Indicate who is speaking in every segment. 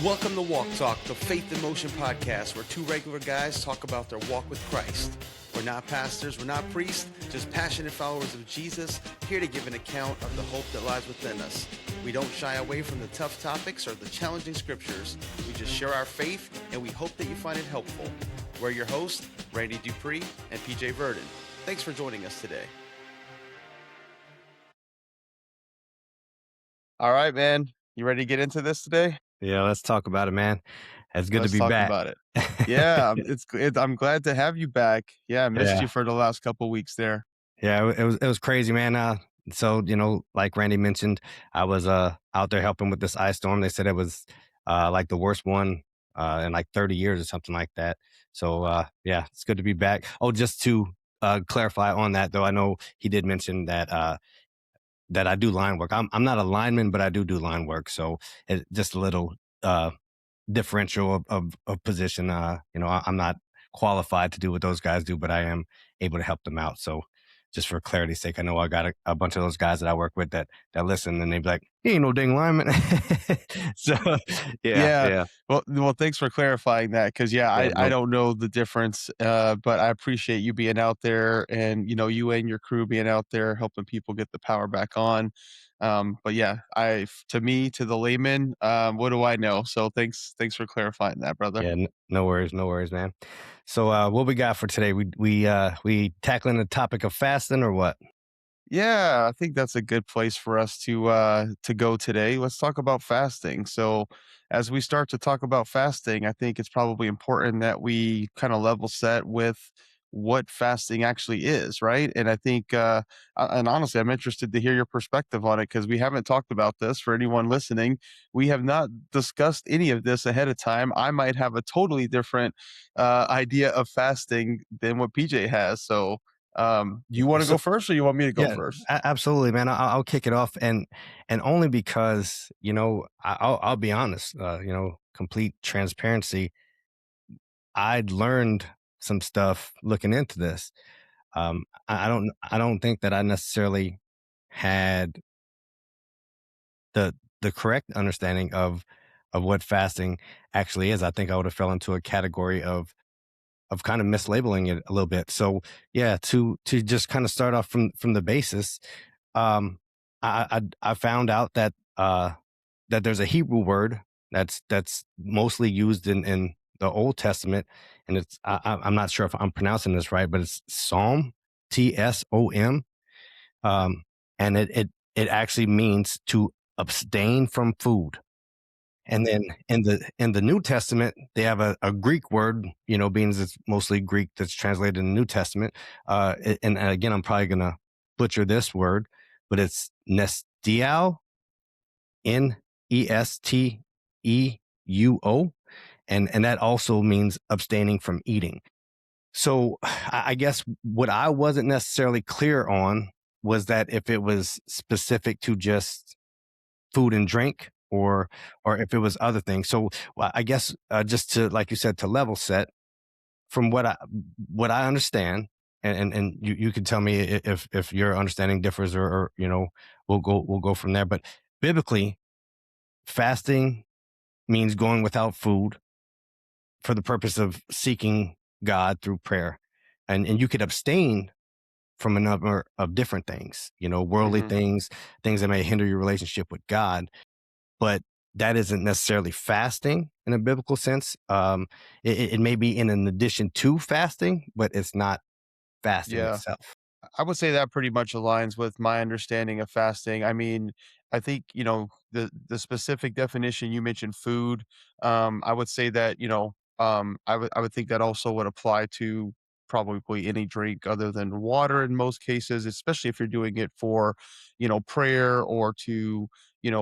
Speaker 1: Welcome to Walk Talk, the Faith in Motion podcast, where two regular guys talk about their walk with Christ. We're not pastors, we're not priests, just passionate followers of Jesus, here to give an account of the hope that lies within us. We don't shy away from the tough topics or the challenging scriptures. We just share our faith, and we hope that you find it helpful. We're your hosts, Randy Dupree and PJ Verdon. Thanks for joining us today. All right, man. You ready to get into this today?
Speaker 2: Yeah, let's talk about it, man. It's good
Speaker 1: Let's
Speaker 2: to be
Speaker 1: talk
Speaker 2: back.
Speaker 1: about it. Yeah, I'm glad to have you back. Yeah, I missed you for the last couple of weeks there.
Speaker 2: Yeah, it was crazy, man. So like Randy mentioned, I was out there helping with this ice storm. They said it was like the worst one in like 30 years or something like that. So yeah, it's good to be back. Oh, just to clarify on that though, I know he did mention that I do line work. I'm not a lineman, but I do line work. So it's just a little differential of position. I'm not qualified to do what those guys do, but I am able to help them out. So just for clarity's sake, I know I got a bunch of those guys that I work with that listen, and they be like, "He ain't no dang lineman." So yeah.
Speaker 1: Well, thanks for clarifying that, because
Speaker 2: Yeah,
Speaker 1: I don't know the difference, but I appreciate you being out there, and you and your crew being out there helping people get the power back on. But yeah, to the layman, what do I know? So thanks for clarifying that, brother.
Speaker 2: yeah, no worries, man. So what we got for today? We tackling the topic of fasting or what?
Speaker 1: Yeah, I think that's a good place for us to go today. Let's talk about fasting. So, as we start to talk about fasting, I think it's probably important that we kind of level set with what fasting actually is, right? And I think, and honestly, I'm interested to hear your perspective on it, because we haven't talked about this. For anyone listening, we have not discussed any of this ahead of time. I might have a totally different idea of fasting than what PJ has. So, do you want to
Speaker 2: So
Speaker 1: go first, or you want me to go
Speaker 2: yeah,
Speaker 1: first?
Speaker 2: absolutely, man. I'll kick it off, and only because I'll be honest. Complete transparency. I'd learned some stuff looking into this. I don't think that I necessarily had the correct understanding of what fasting actually is. I think I would have fell into a category of kind of mislabeling it a little bit. So yeah, to just kind of start off from the basis. I found out that there's a Hebrew word that's mostly used in the Old Testament, and I'm not sure if I'm pronouncing this right, but it's Psalm, TSOM, and it actually means to abstain from food. And then in the New Testament, they have a Greek word, being it's mostly Greek that's translated in the New Testament. And again, I'm probably gonna butcher this word, but it's nestiao, Nesteuo, and that also means abstaining from eating. So I guess what I wasn't necessarily clear on was that if it was specific to just food and drink, or if it was other things. So well, I guess just to, like you said, to level set from what I understand, and you can tell me if your understanding differs, or we'll go from there. But biblically, fasting means going without food for the purpose of seeking God through prayer, and you could abstain from a number of different things, worldly
Speaker 1: Hmm.
Speaker 2: things that may hinder your relationship with God. But that isn't necessarily fasting in a biblical sense. It may be in an addition to fasting, but it's not fasting
Speaker 1: Yeah.
Speaker 2: itself.
Speaker 1: I would say that pretty much aligns with my understanding of fasting. I mean, I think, the specific definition you mentioned, food. I would say that, I would think that also would apply to probably any drink other than water in most cases, especially if you're doing it for, prayer, or to,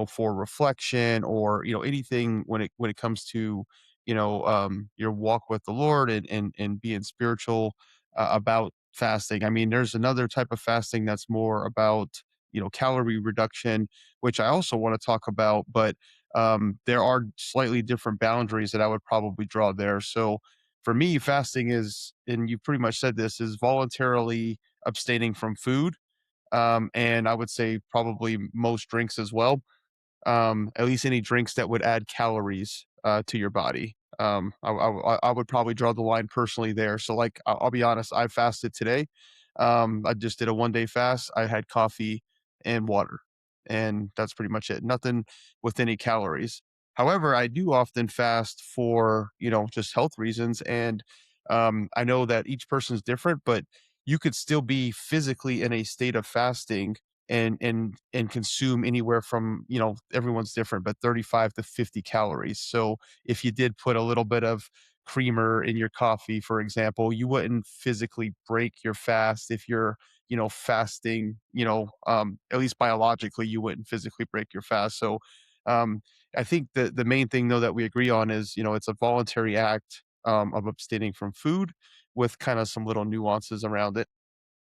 Speaker 1: for reflection, or, anything when it comes to, your walk with the Lord, and being spiritual about fasting. I mean, there's another type of fasting that's more about, calorie reduction, which I also want to talk about, but there are slightly different boundaries that I would probably draw there. So for me, fasting is, and you pretty much said this, is voluntarily abstaining from food. And I would say probably most drinks as well. At least any drinks that would add calories. to your body. I would probably draw the line personally there. So, like, I'll be honest, I fasted today. I just did a 1-day fast. I had coffee and water, and that's pretty much it. Nothing with any calories. However, I do often fast for, just health reasons, and, I know that each person's different, but you could still be physically in a state of fasting and consume anywhere from, everyone's different, but 35 to 50 calories. So if you did put a little bit of creamer in your coffee, for example, you wouldn't physically break your fast if you're, fasting, at least biologically, you wouldn't physically break your fast. So um, I think the main thing though that we agree on is, it's a voluntary act of abstaining from food with kind of some little nuances around it.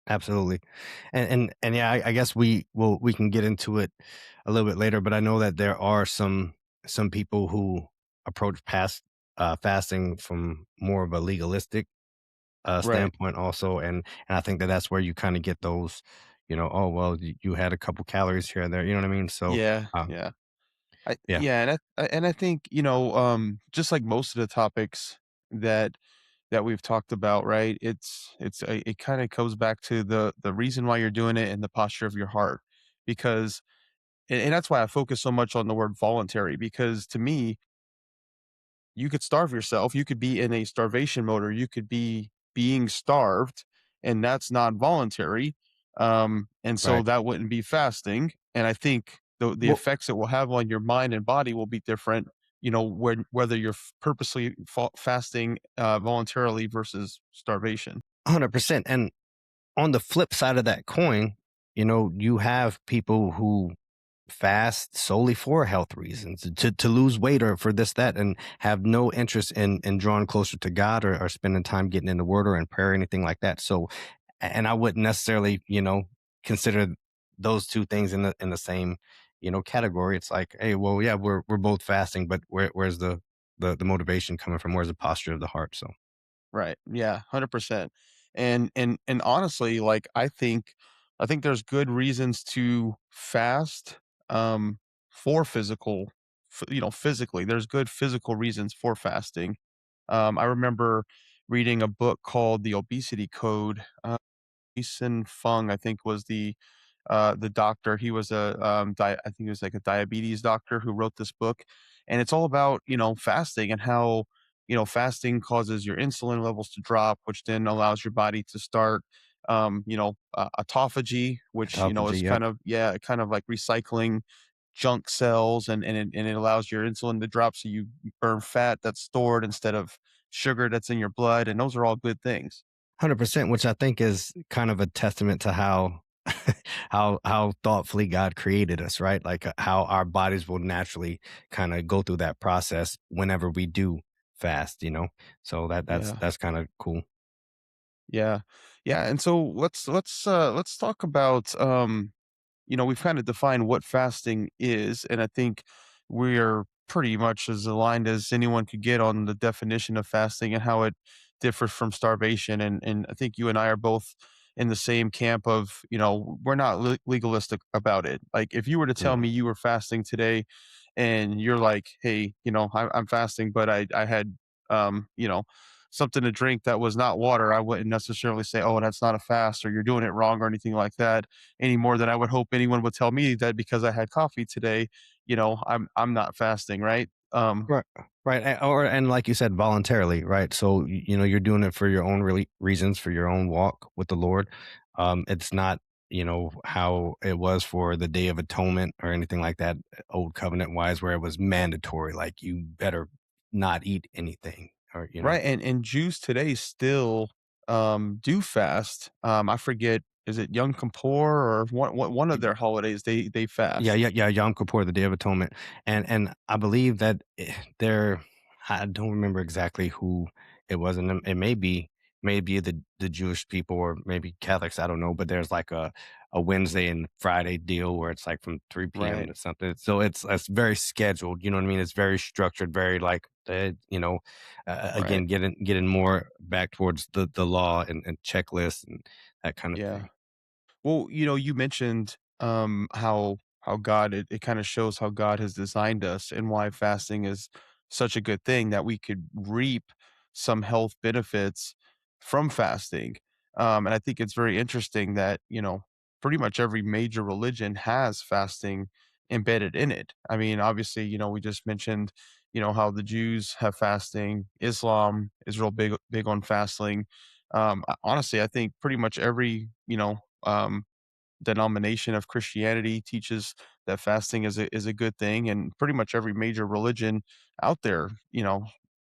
Speaker 2: Absolutely. And yeah, I guess we can get into it a little bit later, but I know that there are some people who approach past fasting from more of a legalistic
Speaker 1: Right.
Speaker 2: standpoint also, and I think that that's where you kind of get those, oh well, you had a couple calories here and there, you know what I mean? So,
Speaker 1: Yeah.
Speaker 2: um,
Speaker 1: Yeah.
Speaker 2: yeah,
Speaker 1: Yeah, and I think, just like most of the topics that we've talked about, right? It kind of goes back to the reason why you're doing it and the posture of your heart, because and that's why I focus so much on the word voluntary, because to me, you could starve yourself. You could be in a starvation mode, or you could be being starved, and that's not voluntary. And so
Speaker 2: right.
Speaker 1: that wouldn't be fasting. And I think the
Speaker 2: Well,
Speaker 1: effects it will have on your mind and body will be different. Whether you're purposely fasting voluntarily versus starvation.
Speaker 2: 100%. And on the flip side of that coin, you have people who fast solely for health reasons, to lose weight or for this, that, and have no interest in drawing closer to God, or spending time getting in the word or in prayer or anything like that. So, and I wouldn't necessarily, consider those two things in the same, category. It's like, hey, well, yeah, we're both fasting, but where's the motivation coming from? Where's the posture of the heart? So,
Speaker 1: Right. Yeah, 100%. And honestly, like I think there's good reasons to fast for physically. There's good physical reasons for fasting. I remember reading a book called The Obesity Code. Jason Fung, I think, was the doctor. He was I think he was like a diabetes doctor who wrote this book, and it's all about, fasting and how, fasting causes your insulin levels to drop, which then allows your body to start, autophagy, which, is
Speaker 2: autophagy, yep.
Speaker 1: kind of like recycling junk cells, and it allows your insulin to drop, so you burn fat that's stored instead of sugar that's in your blood, and those are all good things.
Speaker 2: 100%, which I think is kind of a testament to how how thoughtfully God created us, right? Like, how our bodies will naturally kind of go through that process whenever we do fast. So that's
Speaker 1: Yeah.
Speaker 2: that's kind of cool.
Speaker 1: Yeah. Yeah, and so let's talk about, we've kind of defined what fasting is, and I think we're pretty much as aligned as anyone could get on the definition of fasting and how it differs from starvation. And I think you and I are both in the same camp of, we're not legalistic about it. Like, if you were to tell me
Speaker 2: Yeah.
Speaker 1: you were fasting today and you're like, hey, I'm fasting, but I had, um, you know, something to drink that was not water, I wouldn't necessarily say, oh, that's not a fast, or you're doing it wrong, or anything like that, any more than I would hope anyone would tell me that because I had coffee today, I'm not fasting, right?
Speaker 2: Right, right, and like you said, voluntarily, right? So you're doing it for your own really reasons, for your own walk with the Lord. It's not how it was for the Day of Atonement or anything like that, old covenant wise, where it was mandatory, like you better not eat anything, or
Speaker 1: Right, and Jews today still do fast. I forget, is it Yom Kippur or one of their holidays they
Speaker 2: Yeah,
Speaker 1: fast.
Speaker 2: yeah, yeah, Yom Kippur, the Day of Atonement, and I believe that there, I don't remember exactly who it was, and it may be the Jewish people or maybe Catholics, I don't know, but there's like a Wednesday and Friday deal where it's like from 3 p.m.
Speaker 1: Right.
Speaker 2: to something. So it's very scheduled. You know what I mean? It's very structured, very like
Speaker 1: Right.
Speaker 2: again, getting more back towards the law and checklists and that kind of
Speaker 1: Yeah.
Speaker 2: thing.
Speaker 1: Well, you mentioned how God, it kind of shows how God has designed us and why fasting is such a good thing that we could reap some health benefits from fasting. And I think it's very interesting that, pretty much every major religion has fasting embedded in it. I mean, obviously, we just mentioned, how the Jews have fasting, Islam is real big on fasting. Honestly, I think pretty much every, denomination of Christianity teaches that fasting is a good thing, and pretty much every major religion out there,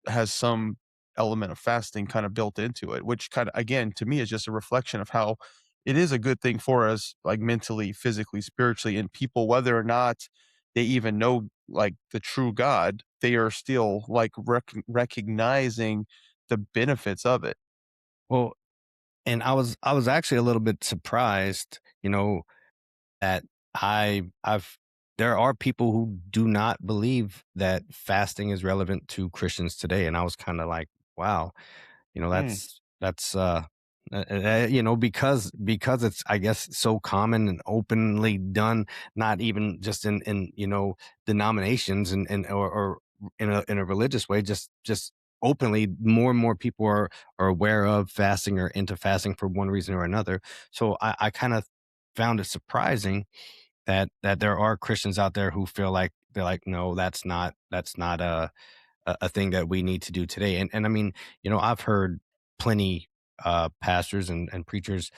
Speaker 1: has some element of fasting kind of built into it, which kind of again to me is just a reflection of how it is a good thing for us, like mentally, physically, spiritually, and people, whether or not they even know like the true God, they are still like recognizing the benefits of it.
Speaker 2: Well, and I was actually a little bit surprised, that I've there are people who do not believe that fasting is relevant to Christians today, and I was kind of like, wow,
Speaker 1: Mm.
Speaker 2: that's because it's, I guess, so common and openly done, not even just in denominations or in a religious way, just openly, more and more people are aware of fasting or into fasting for one reason or another. So I kind of found it surprising that there are Christians out there who feel like they're like, no, that's not a thing that we need to do today. And I mean, I've heard plenty pastors and preachers,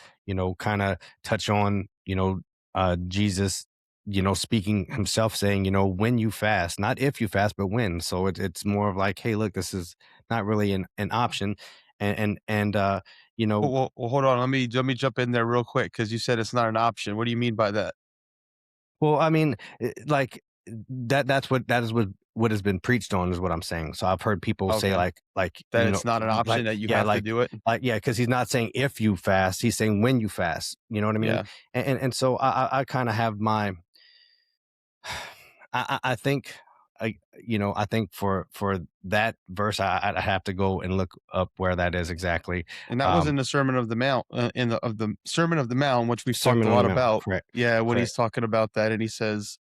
Speaker 2: kind of touch on, Jesus, speaking himself, saying, when you fast, not if you fast, but when. So it's more of like, hey, look, this is not really an option. And you know,
Speaker 1: Well, hold on. Let me jump in there real quick because you said it's not an option. What do you mean by that?
Speaker 2: well, I mean, like that is what has been preached on, is what I'm saying. So I've heard people say
Speaker 1: Okay.
Speaker 2: like
Speaker 1: That it's not an option,
Speaker 2: like
Speaker 1: that you
Speaker 2: yeah,
Speaker 1: have to do it?
Speaker 2: yeah, because he's not saying if you fast, he's saying when you fast. You know what I mean?
Speaker 1: Yeah.
Speaker 2: And so I kind of have my I think I think for that verse, I have to go and look up where that is exactly.
Speaker 1: And that was
Speaker 2: Um,
Speaker 1: in the Sermon of the Mount, in the of the Sermon of the Mount, which we've talked
Speaker 2: Sermon
Speaker 1: a
Speaker 2: on the
Speaker 1: lot
Speaker 2: Mount,
Speaker 1: about.
Speaker 2: correct,
Speaker 1: Yeah, when
Speaker 2: correct,
Speaker 1: he's talking about that, and he says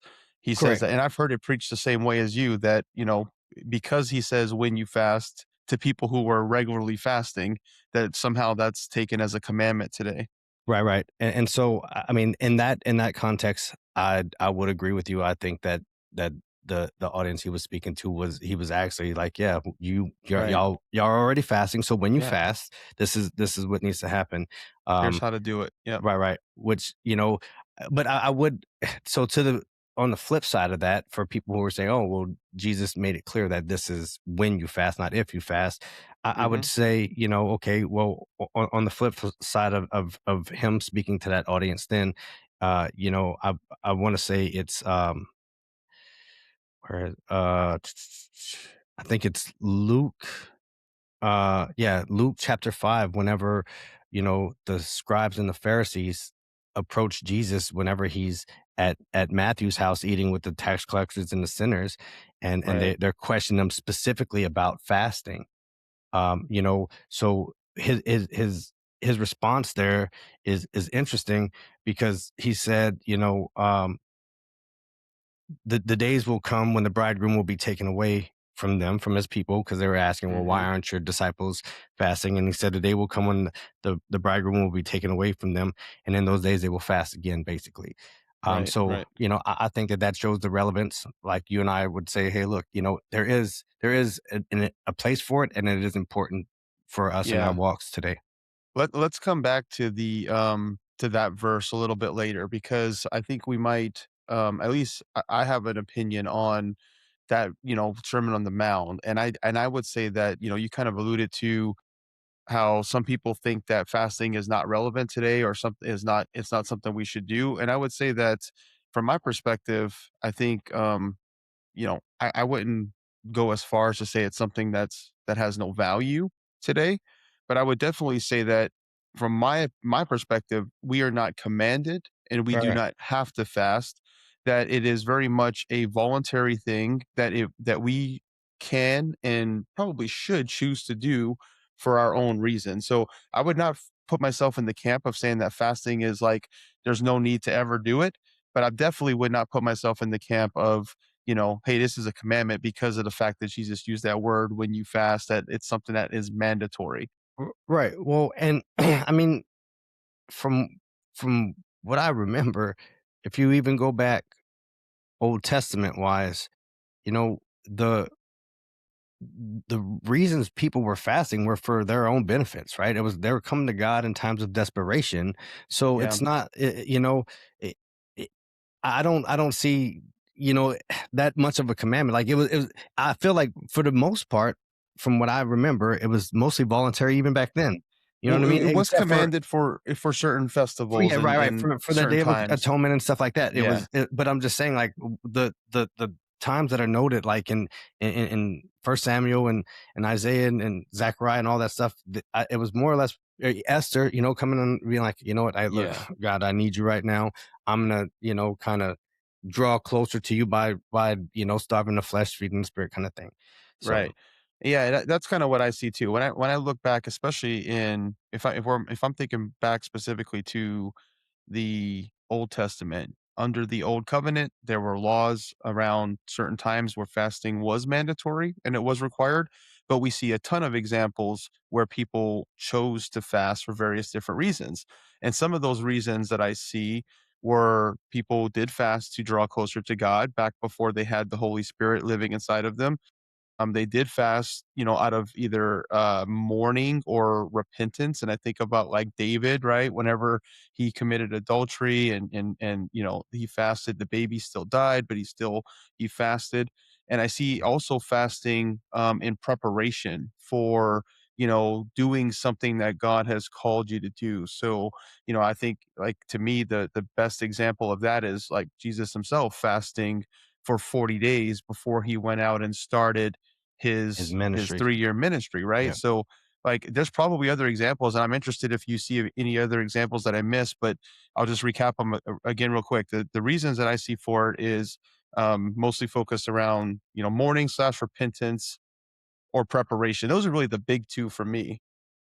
Speaker 2: correct.
Speaker 1: that, and I've heard it preached the same way as you, that, because he says when you fast to people who were regularly fasting, that somehow that's taken as a commandment today.
Speaker 2: Right, right. And so I mean, in that context, I would agree with you. I think that the audience he was speaking to he was actually like, yeah,
Speaker 1: Right.
Speaker 2: y'all are already fasting, so when you
Speaker 1: Yeah.
Speaker 2: fast, this is what needs to happen.
Speaker 1: Here's
Speaker 2: Um,
Speaker 1: how to do it. Yep.
Speaker 2: right, right. Which, but I would, so on the flip side of that, for people who are saying, oh, well, Jesus made it clear that this is when you fast, not if you fast. I would
Speaker 1: Mhm.
Speaker 2: say, okay, well, on the side of him speaking to that audience, then, I want to say it's, where, I think it's Luke. Yeah, Luke chapter 5, whenever, the scribes and the Pharisees approach Jesus whenever he's at Matthew's house eating with the tax collectors and the sinners, and
Speaker 1: Right.
Speaker 2: they're questioning him specifically about fasting. So his response there is interesting, because he said, the days will come when the bridegroom will be taken away from them, from his people, because they were asking, well, why
Speaker 1: Mhm.
Speaker 2: aren't your disciples fasting? And he said, the day will come when the bridegroom will be taken away from them, and in those days they will fast again, basically.
Speaker 1: Right,
Speaker 2: So
Speaker 1: right.
Speaker 2: I think that shows the relevance. Like you and I would say, hey, look, there is a place for it, and it is important for us in our
Speaker 1: Yeah.
Speaker 2: walks today.
Speaker 1: Let's come back to that verse a little bit later, because I think we might, at least I have an opinion on that, Sermon on the Mount. And I would say that, you kind of alluded to how some people think that fasting is not relevant today, or something is not it's not something we should do. And I would say that from my perspective, I think, I wouldn't go as far as to say it's something that has no value today, but I would definitely say that from my perspective, we are not commanded and we
Speaker 2: Right,
Speaker 1: do
Speaker 2: right,
Speaker 1: not have to fast. That it is very much a voluntary thing that we can and probably should choose to do for our own reason. So I would not put myself in the camp of saying that fasting is like there's no need to ever do it, but I definitely would not put myself in the camp of, hey, this is a commandment because of the fact that Jesus used that word when you fast, that it's something that is mandatory.
Speaker 2: Right. Well, and I mean, from from what I remember, if you even go back Old Testament wise, you know, the reasons people were fasting were for their own benefits, right? It was they were coming to God in times of desperation. So
Speaker 1: Yeah.
Speaker 2: it's not, it, it, I don't see, that much of a commandment. Like it was. I feel like for the most part, from what I remember, it was mostly voluntary even back then. You know what I
Speaker 1: Well,
Speaker 2: mean?
Speaker 1: it was
Speaker 2: Except for
Speaker 1: commanded for certain
Speaker 2: yeah,
Speaker 1: festivals
Speaker 2: right, right.
Speaker 1: and
Speaker 2: For the
Speaker 1: certain
Speaker 2: Day of
Speaker 1: times.
Speaker 2: Atonement and stuff like that. It
Speaker 1: Yeah,
Speaker 2: was, but I'm just saying, like the times that are noted, like in First Samuel and Isaiah and Zechariah and all that stuff. It was more or less Esther, coming and being like, you know what, I look,
Speaker 1: yeah,
Speaker 2: God, I need you right now. I'm gonna, kind of draw closer to you by starving the flesh, feeding the spirit, kind of thing. So
Speaker 1: right. Yeah, that's kinda what I see too. When I look back, especially if I'm thinking back specifically to the Old Testament. Under the Old Covenant, there were laws around certain times where fasting was mandatory and it was required, but we see a ton of examples where people chose to fast for various different reasons. And some of those reasons that I see were people did fast to draw closer to God back before they had the Holy Spirit living inside of them. They did fast, out of either mourning or repentance. And I think about like David, right? Whenever he committed adultery and he fasted, the baby still died, but he fasted. And I see also fasting in preparation for doing something that God has called you to do. So, I think like to me the best example of that is like Jesus himself fasting for 40 days before he went out and started
Speaker 2: his
Speaker 1: his
Speaker 2: ministry,
Speaker 1: 3-year ministry, right?
Speaker 2: yeah,
Speaker 1: So, like, there's probably other examples, and I'm interested if you see any other examples that I missed, but I'll just recap them again real quick. The reasons that I see for it is mostly focused around mourning/repentance or preparation. Those are really the big two for me.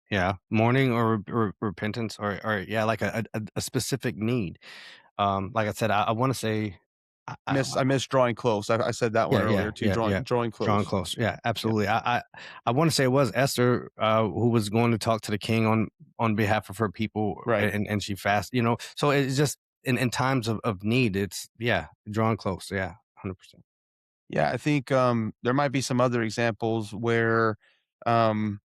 Speaker 2: yeah, mourning or repentance or yeah, like a specific need. Like I said, I want to say,
Speaker 1: I miss drawing close. I said that one
Speaker 2: yeah,
Speaker 1: earlier
Speaker 2: yeah,
Speaker 1: too.
Speaker 2: yeah, yeah.
Speaker 1: Drawing
Speaker 2: Drawing
Speaker 1: close.
Speaker 2: close. Yeah,
Speaker 1: Yeah.
Speaker 2: absolutely. I want to say it was Esther who was going to talk to the king on behalf of her people,
Speaker 1: Right.
Speaker 2: and she fast. So it's just in times of need. It's yeah, drawing close. Yeah, 100%.
Speaker 1: Yeah, I think there might be some other examples where um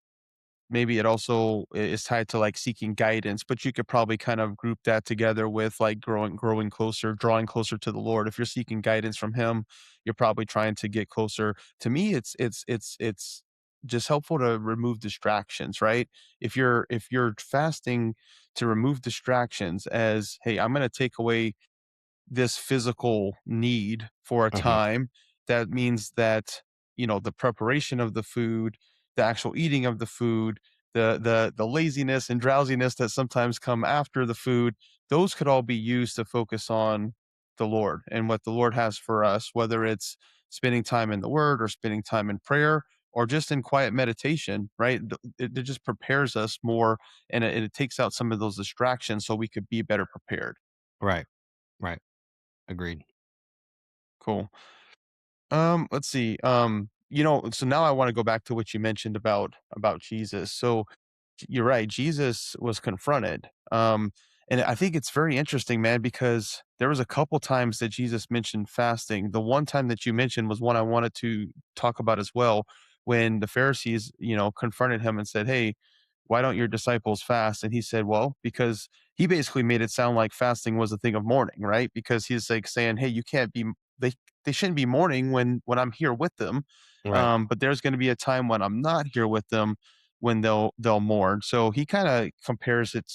Speaker 1: maybe it also is tied to, like, seeking guidance, but you could probably kind of group that together with, like, growing closer, drawing closer to the Lord. If you're seeking guidance from him, you're probably trying to get closer. To me, it's just helpful to remove distractions, right? If you're fasting to remove distractions as, "Hey, I'm gonna take away this physical need for a
Speaker 2: Hmm.
Speaker 1: time, that means that, the preparation of the food, the actual eating of the food, the laziness and drowsiness that sometimes come after the food, those could all be used to focus on the Lord and what the Lord has for us, whether it's spending time in the word or spending time in prayer or just in quiet meditation, right? It just prepares us more and it takes out some of those distractions so we could be better prepared.
Speaker 2: Right, right. Agreed.
Speaker 1: Cool. Let's see. So now I want to go back to what you mentioned about Jesus. So you're right. Jesus was confronted. And I think it's very interesting, man, because there was a couple times that Jesus mentioned fasting. The one time that you mentioned was one I wanted to talk about as well, when the Pharisees, confronted him and said, "Hey, why don't your disciples fast?" And he said, "Well, because," he basically made it sound like fasting was a thing of mourning, right? Because he's like saying, "Hey, you can't be they they shouldn't be mourning when I'm here with them.
Speaker 2: Right,
Speaker 1: But there's going to be a time when I'm not here with them when they'll mourn." So he kind of compares it,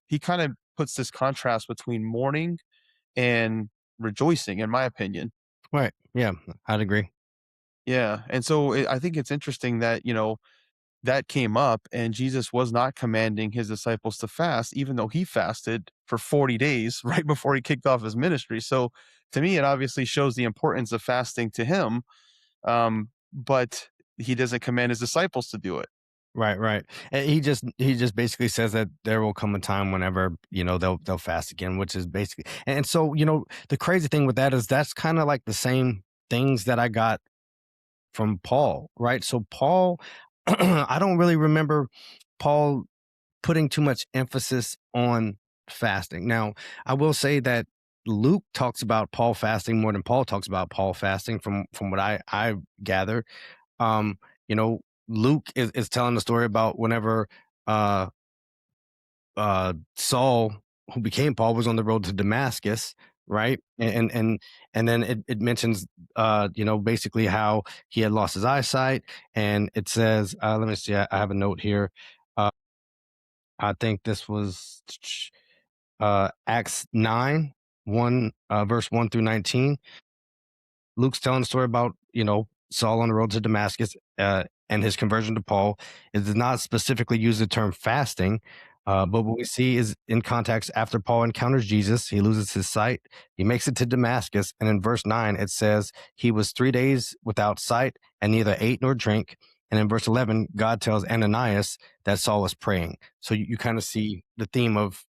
Speaker 1: he kind of puts this contrast between mourning and rejoicing, in my opinion.
Speaker 2: right. Yeah, I'd agree.
Speaker 1: Yeah, and so I think it's interesting that that came up, and Jesus was not commanding his disciples to fast, even though he fasted for 40 days right before he kicked off his ministry. So to me, it obviously shows the importance of fasting to him, but he doesn't command his disciples to do it.
Speaker 2: Right, right. And he just basically says that there will come a time whenever, they'll fast again, which is basically, and so, the crazy thing with that is that's kind of like the same. things that I got from Paul, right? So Paul, I don't really remember Paul putting too much emphasis on fasting. Now, I will say that Luke talks about Paul fasting more than Paul talks about Paul fasting from what I gather. Um, you know, Luke is telling the story about whenever uh Saul, who became Paul, was on the road to Damascus, right? And then it mentions basically how he had lost his eyesight, and it says, let me see, I have a note here. Uh, I think this was Acts 9, 1 verse 1 through 19. Luke's telling the story about, Saul on the road to Damascus and his conversion to Paul. It does not specifically use the term fasting, but what we see is in context after Paul encounters Jesus, he loses his sight. He makes it to Damascus. And in verse 9, it says, he was 3 days without sight and neither ate nor drank. And in verse 11, God tells Ananias that Saul was praying. So you kind of see the theme of,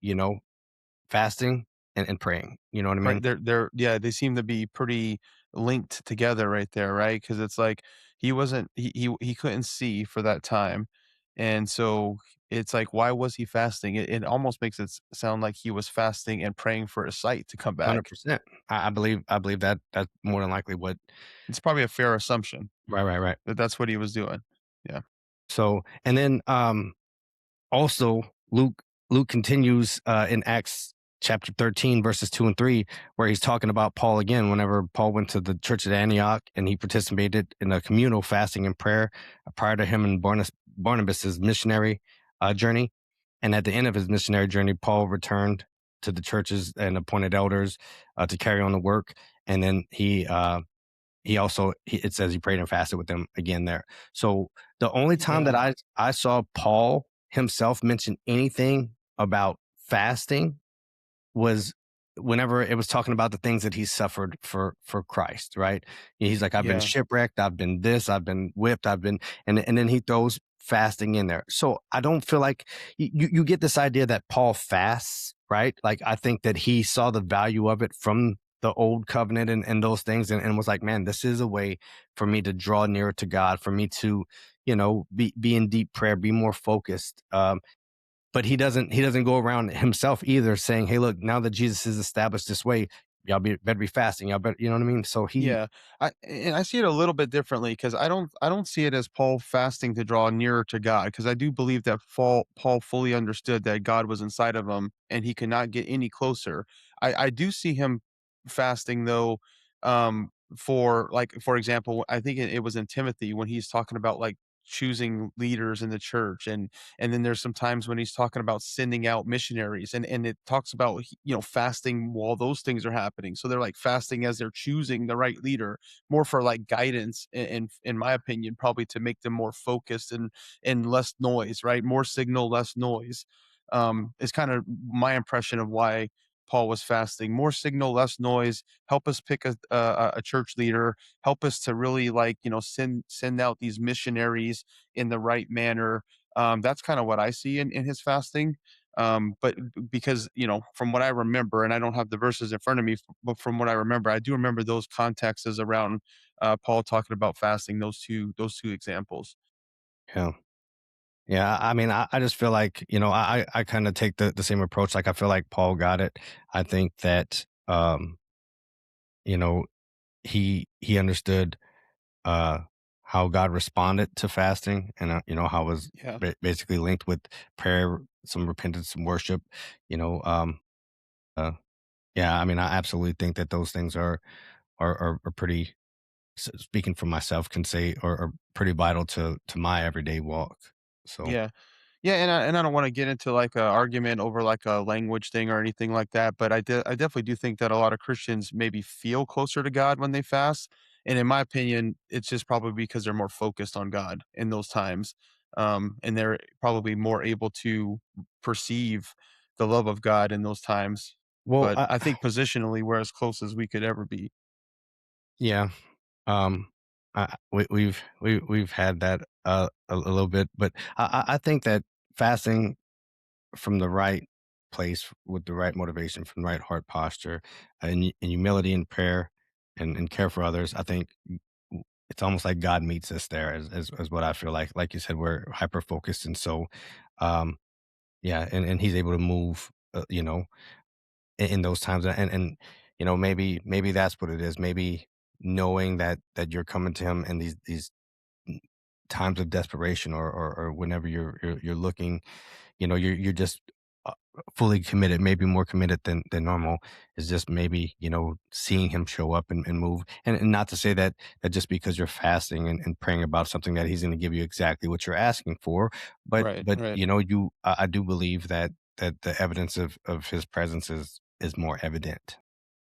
Speaker 2: fasting and praying. You know what I
Speaker 1: Right,
Speaker 2: mean?
Speaker 1: they're yeah, they seem to be pretty linked together right there, right? Because it's like he wasn't he couldn't see for that time, and so it's like, why was he fasting? It almost makes it sound like he was fasting and praying for his sight to come back.
Speaker 2: 100%. I believe that that's more than likely what.
Speaker 1: It's probably a fair assumption
Speaker 2: Right, right, right.
Speaker 1: that that's what he was doing. Yeah.
Speaker 2: So, and then, also, Luke continues, in Acts chapter 13, verses 2 and 3, where he's talking about Paul again, whenever Paul went to the church at Antioch and he participated in a communal fasting and prayer, prior to him and Barnabas's missionary, journey. And at the end of his missionary journey, Paul returned to the churches and appointed elders, to carry on the work. And then it says he prayed and fasted with them again there. So the only time that
Speaker 1: Yeah.
Speaker 2: I saw Paul himself mention anything about fasting was whenever it was talking about the things that he suffered for Christ, right? He's like, I've been
Speaker 1: Yeah.
Speaker 2: shipwrecked, I've been this, I've been whipped, I've been, and then he throws fasting in there. So I don't feel like you get this idea that Paul fasts, right? Like I think that he saw the value of it from the old covenant and those things, and was like, man, this is a way for me to draw nearer to God, for me to, be in deep prayer, be more focused. But he doesn't go around himself either saying, "Hey, look, now that Jesus is established this way, y'all better be fasting. Y'all better," you know what I mean? So he,
Speaker 1: Yeah, I see it a little bit differently because I don't see it as Paul fasting to draw nearer to God because I do believe that Paul fully understood that God was inside of him and he could not get any closer. I do see him fasting though, for like for example, I think it was in Timothy when he's talking about like choosing leaders in the church and then there's some times when he's talking about sending out missionaries and it talks about fasting while those things are happening, so they're like fasting as they're choosing the right leader, more for like guidance and in my opinion probably to make them more focused and less noise, right? More signal, less noise. Is kind of my impression of why Paul was fasting. More signal, less noise. Help us pick a church leader. Help us to really like send out these missionaries in the right manner. That's kind of what I see in his fasting. But because from what I remember, and I don't have the verses in front of me, but from what I remember, I do remember those contexts as around Paul talking about fasting. Those two examples.
Speaker 2: yeah, yeah. I mean, I just feel like, I kind of take the same approach. Like I feel like Paul got it. I think that, you know, he understood, uh, how God responded to fasting, and how it was
Speaker 1: Yeah,
Speaker 2: basically linked with prayer, some repentance, some worship. You know, uh, yeah. I mean, I absolutely think that those things are pretty, speaking for myself, can say are pretty vital to my everyday walk. So,
Speaker 1: yeah. Yeah, and I don't wanna get into, like, a argument over, like, a language thing or anything like that, but I definitely do think that a lot of Christians maybe feel closer to God when they fast, and in my opinion, it's just probably because they're more focused on God in those times, and they're probably more able to perceive the love of God in those times,
Speaker 2: well,
Speaker 1: but I think positionally, we're as close as we could ever be.
Speaker 2: yeah, um, we've had that, a little bit, but I think that fasting from the right place with the right motivation, from the right heart posture, and humility and prayer and care for others, I think it's almost like God meets us there, as what I feel like. Like you said, we're hyper focused, and so, um, yeah, and He's able to move, in those times, and maybe that's what it is. Maybe knowing that you're coming to Him in these times of desperation, or whenever you're looking, you're just uh, fully committed, maybe more committed than normal, is just maybe, seeing Him show up and move. And not to say that just because you're fasting and praying about something that He's going to give you exactly what you're asking for, but
Speaker 1: Right, right.
Speaker 2: I do believe that the evidence of His presence is more evident.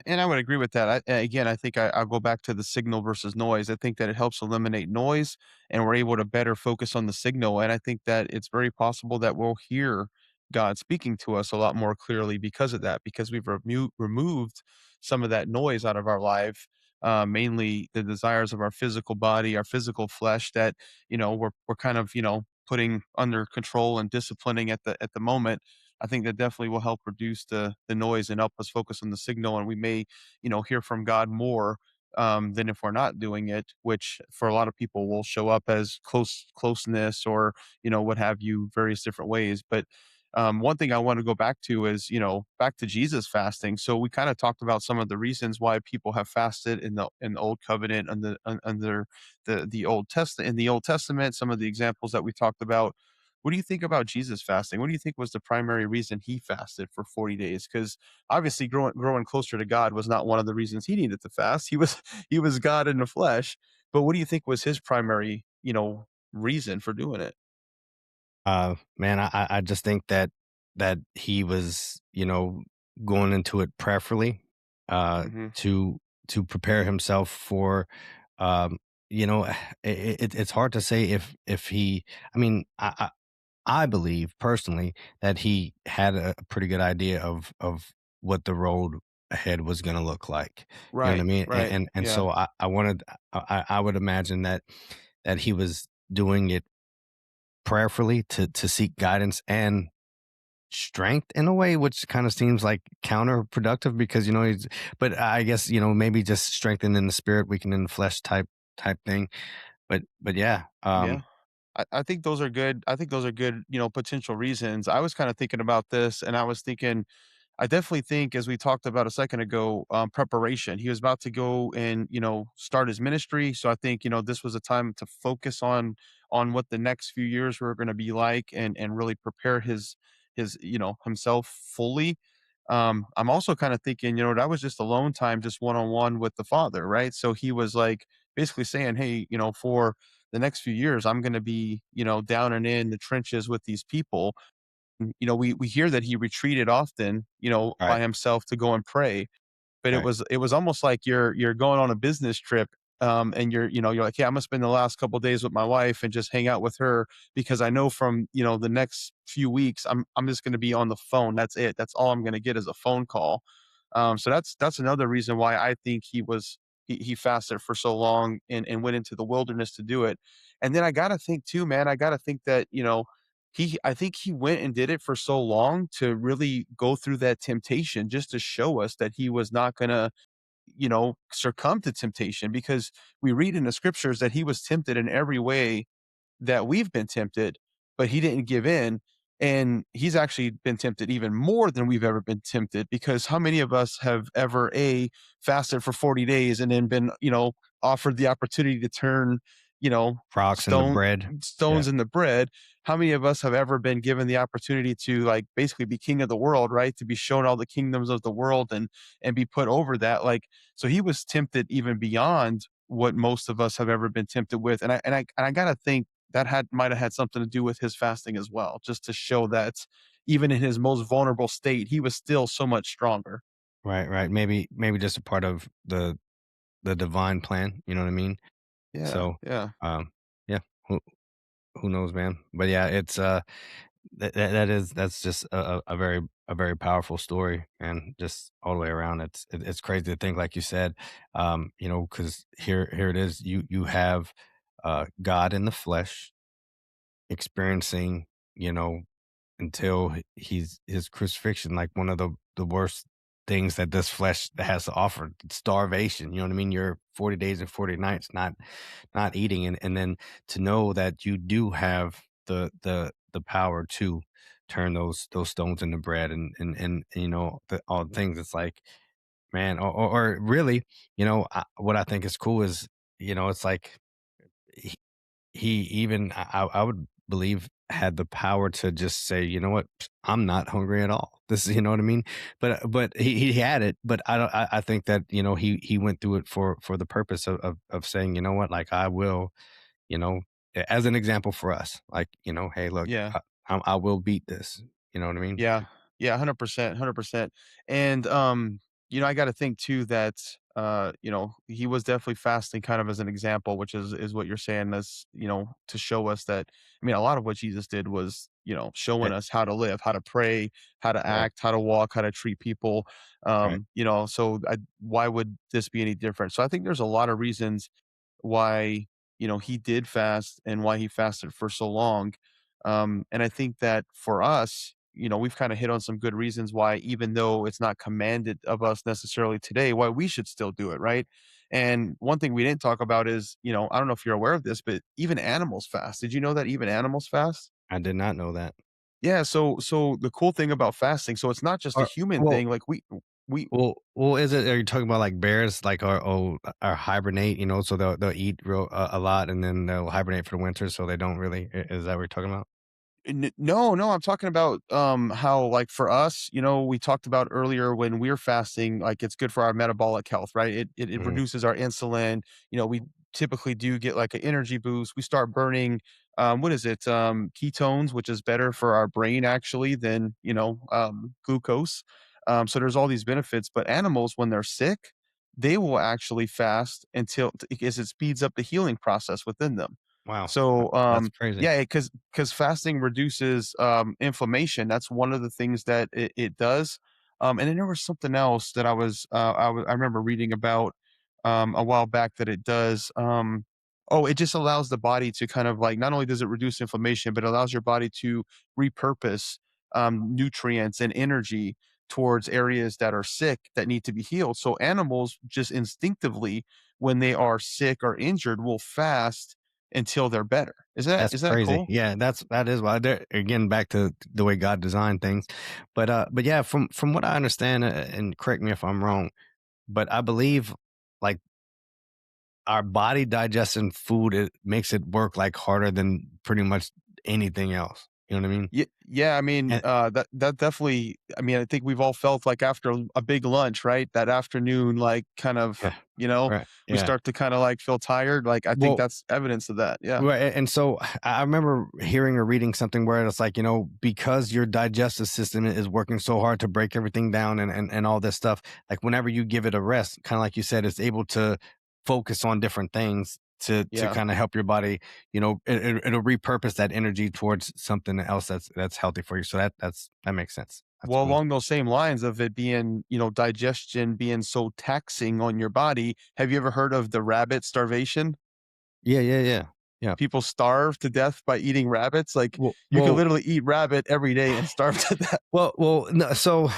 Speaker 1: And I would agree with that. Again, I think I'll go back to the signal versus noise. I think that it helps eliminate noise and we're able to better focus on the signal. And I think that it's very possible that we'll hear God speaking to us a lot more clearly because of that, because we've removed some of that noise out of our life, mainly the desires of our physical body, our physical flesh that, we're kind of, putting under control and disciplining at the moment. I think that definitely will help reduce the noise and help us focus on the signal, and we may, hear from God more than if we're not doing it, which for a lot of people will show up as closeness or what have you, various different ways. But one thing I want to go back to is back to Jesus fasting. So we kind of talked about some of the reasons why people have fasted in the old covenant under the Old Testament in the Old Testament. Some of the examples that we talked about, what do you think about Jesus fasting? What do you think was the primary reason he fasted for 40 days? Because obviously growing closer to God was not one of the reasons he needed to fast. He was he was God in the flesh. But what do you think was his primary, reason for doing it?
Speaker 2: Man, I just think that he was, going into it prayerfully,
Speaker 1: Hmm.
Speaker 2: to prepare himself for, um, you know, it's hard to say if he. I mean, I believe personally that he had a pretty good idea of what the road ahead was going to look like. You know what I
Speaker 1: Right,
Speaker 2: mean? And
Speaker 1: right.
Speaker 2: so
Speaker 1: Yeah.
Speaker 2: I would imagine that he was doing it prayerfully to seek guidance and strength in a way, which kind of seems like counterproductive because but I guess maybe just strengthen in the spirit, weaken in the flesh type thing. But yeah,
Speaker 1: Yeah. I think those are good. I think those are good, potential reasons. I was kind of thinking about this and I was thinking, I definitely think, as we talked about a second ago, preparation. He was about to go and start his ministry, so I think this was a time to focus on what the next few years were going to be like, and really prepare his himself fully. I'm also kind of thinking, that was just alone time, just one on one with the Father, right? So he was like basically saying, hey, for the next few years, I'm going to be down and in the trenches with these people. We hear that he retreated often,
Speaker 2: right,
Speaker 1: by himself to go and pray, but it
Speaker 2: right,
Speaker 1: was it was almost like you're going on a business trip, and you're like, "Yeah, I'm gonna spend the last couple days with my wife and just hang out with her because I know from, the next few weeks, I'm just gonna be on the phone. That's it. That's all I'm gonna get is a phone call." So that's another reason why I think he fasted for so long and went into the wilderness to do it. And then I gotta think too, man, I gotta think that, I think he went and did it for so long to really go through that temptation just to show us that he was not gonna, succumb to temptation, because we read in the scriptures that he was tempted in every way that we've been tempted, but he didn't give in. And he's actually been tempted even more than we've ever been tempted, because how many of us have ever fasted for 40 days and then been, offered the opportunity to turn, you know,
Speaker 2: rocks in the bread. Yeah,
Speaker 1: stones in the bread? How many of us have ever been given the opportunity to like basically be king of the world, right? To be shown all the kingdoms of the world and be put over that. Like, so he was tempted even beyond what most of us have ever been tempted with. And I gotta think that might have had something to do with his fasting as well, just to show that even in his most vulnerable state, he was still so much stronger.
Speaker 2: right. Maybe just a part of the divine plan. You know what I mean?
Speaker 1: Yeah,
Speaker 2: So,
Speaker 1: yeah.
Speaker 2: um, yeah, who knows, man? But yeah, it's that's just a very powerful story, and just all the way around, it's crazy to think, like you said, because here it is, you have God in the flesh experiencing, you know, until his crucifixion, like one of the worst things that this flesh has to offer. Starvation, you know what I mean? You're 40 days and 40 nights not eating, and then to know that you do have the power to turn those stones into bread, and all the things. It's like, man, or really, what I think is cool is, it's like he even I would believe had the power to just say, "You know what? I'm not hungry at all." This is, you know what I mean? But he had it, but I don't I think that, he went through it for the purpose of saying, "You know what? Like, I will," you know, as an example for us, like, "Hey, look,
Speaker 1: Yeah.
Speaker 2: I will beat this." You know what I mean?
Speaker 1: Yeah. Yeah, 100%, 100%. And, I gotta think too that, he was definitely fasting kind of as an example, which is what you're saying as, to show us that I mean, a lot of what Jesus did was,
Speaker 2: Yeah,
Speaker 1: showing us how to live, how to pray, how to
Speaker 2: right,
Speaker 1: act, how to walk, how to treat people.
Speaker 2: right.
Speaker 1: So why would this be any different? So I think there's a lot of reasons why, he did fast and why he fasted for so long. And I think that for us, we've kind of hit on some good reasons why, even though it's not commanded of us necessarily today, why we should still do it, right? And one thing we didn't talk about is, I don't know if you're aware of this, but even animals fast. Did you know that even animals fast?
Speaker 2: I did not know that.
Speaker 1: Yeah, so the cool thing about fasting, so it's not just a
Speaker 2: Or
Speaker 1: human
Speaker 2: well
Speaker 1: thing. Like we
Speaker 2: is it? Are you talking about like bears, like are hibernate? So they'll eat a lot, and then they'll hibernate for the winter, so they don't really. Is that what you're talking about?
Speaker 1: No, no, I'm talking about, how, like, for us, we talked about earlier when we're fasting, like, it's good for our metabolic health, right? It
Speaker 2: Hmm.
Speaker 1: reduces our insulin. We typically do get, like, an energy boost. We start burning, what is it? Ketones, which is better for our brain actually than, glucose. So there's all these benefits, but animals, when they're sick, they will actually fast until because it speeds up the healing process within them.
Speaker 2: Wow,
Speaker 1: So,
Speaker 2: that's crazy.
Speaker 1: yeah, because fasting reduces, inflammation. That's one of the things that it does. And then there was something else that I remember reading about, a while back that it does. It just allows the body to kind of like not only does it reduce inflammation, but it allows your body to repurpose, nutrients and energy towards areas that are sick that need to be healed. So animals just instinctively, when they are sick or injured, will fast until they're better. Is that
Speaker 2: That's
Speaker 1: is that
Speaker 2: crazy.
Speaker 1: cool?
Speaker 2: Yeah, that is why. There again, back to the way God designed things. But yeah, from what I understand, and correct me if I'm wrong, but I believe like our body digesting food, it makes it work like harder than pretty much anything else. You know what I mean?
Speaker 1: Yeah, I mean,
Speaker 2: And
Speaker 1: that definitely I mean, I think we've all felt like after a big lunch, right? That afternoon, like, kind of,
Speaker 2: yeah, right,
Speaker 1: we
Speaker 2: yeah.
Speaker 1: start to kinda, like, feel tired, like, I think
Speaker 2: Well,
Speaker 1: that's evidence of that, yeah.
Speaker 2: right, and so I remember hearing or reading something where it's like, because your digestive system is working so hard to break everything down and all this stuff, like whenever you give it a rest, kind of like you said, it's able to focus on different things to
Speaker 1: Yeah.
Speaker 2: kind of help your body, it'll repurpose that energy towards something else that's healthy for you. So that makes sense. That's
Speaker 1: Well,
Speaker 2: cool.
Speaker 1: along those same lines of it being, digestion being so taxing on your body, have you ever heard of the rabbit starvation?
Speaker 2: Yeah, yeah, yeah. Yeah.
Speaker 1: People starve to death by eating rabbits, like,
Speaker 2: Well,
Speaker 1: you could
Speaker 2: well,
Speaker 1: literally eat rabbit every day and starve to death.
Speaker 2: No, so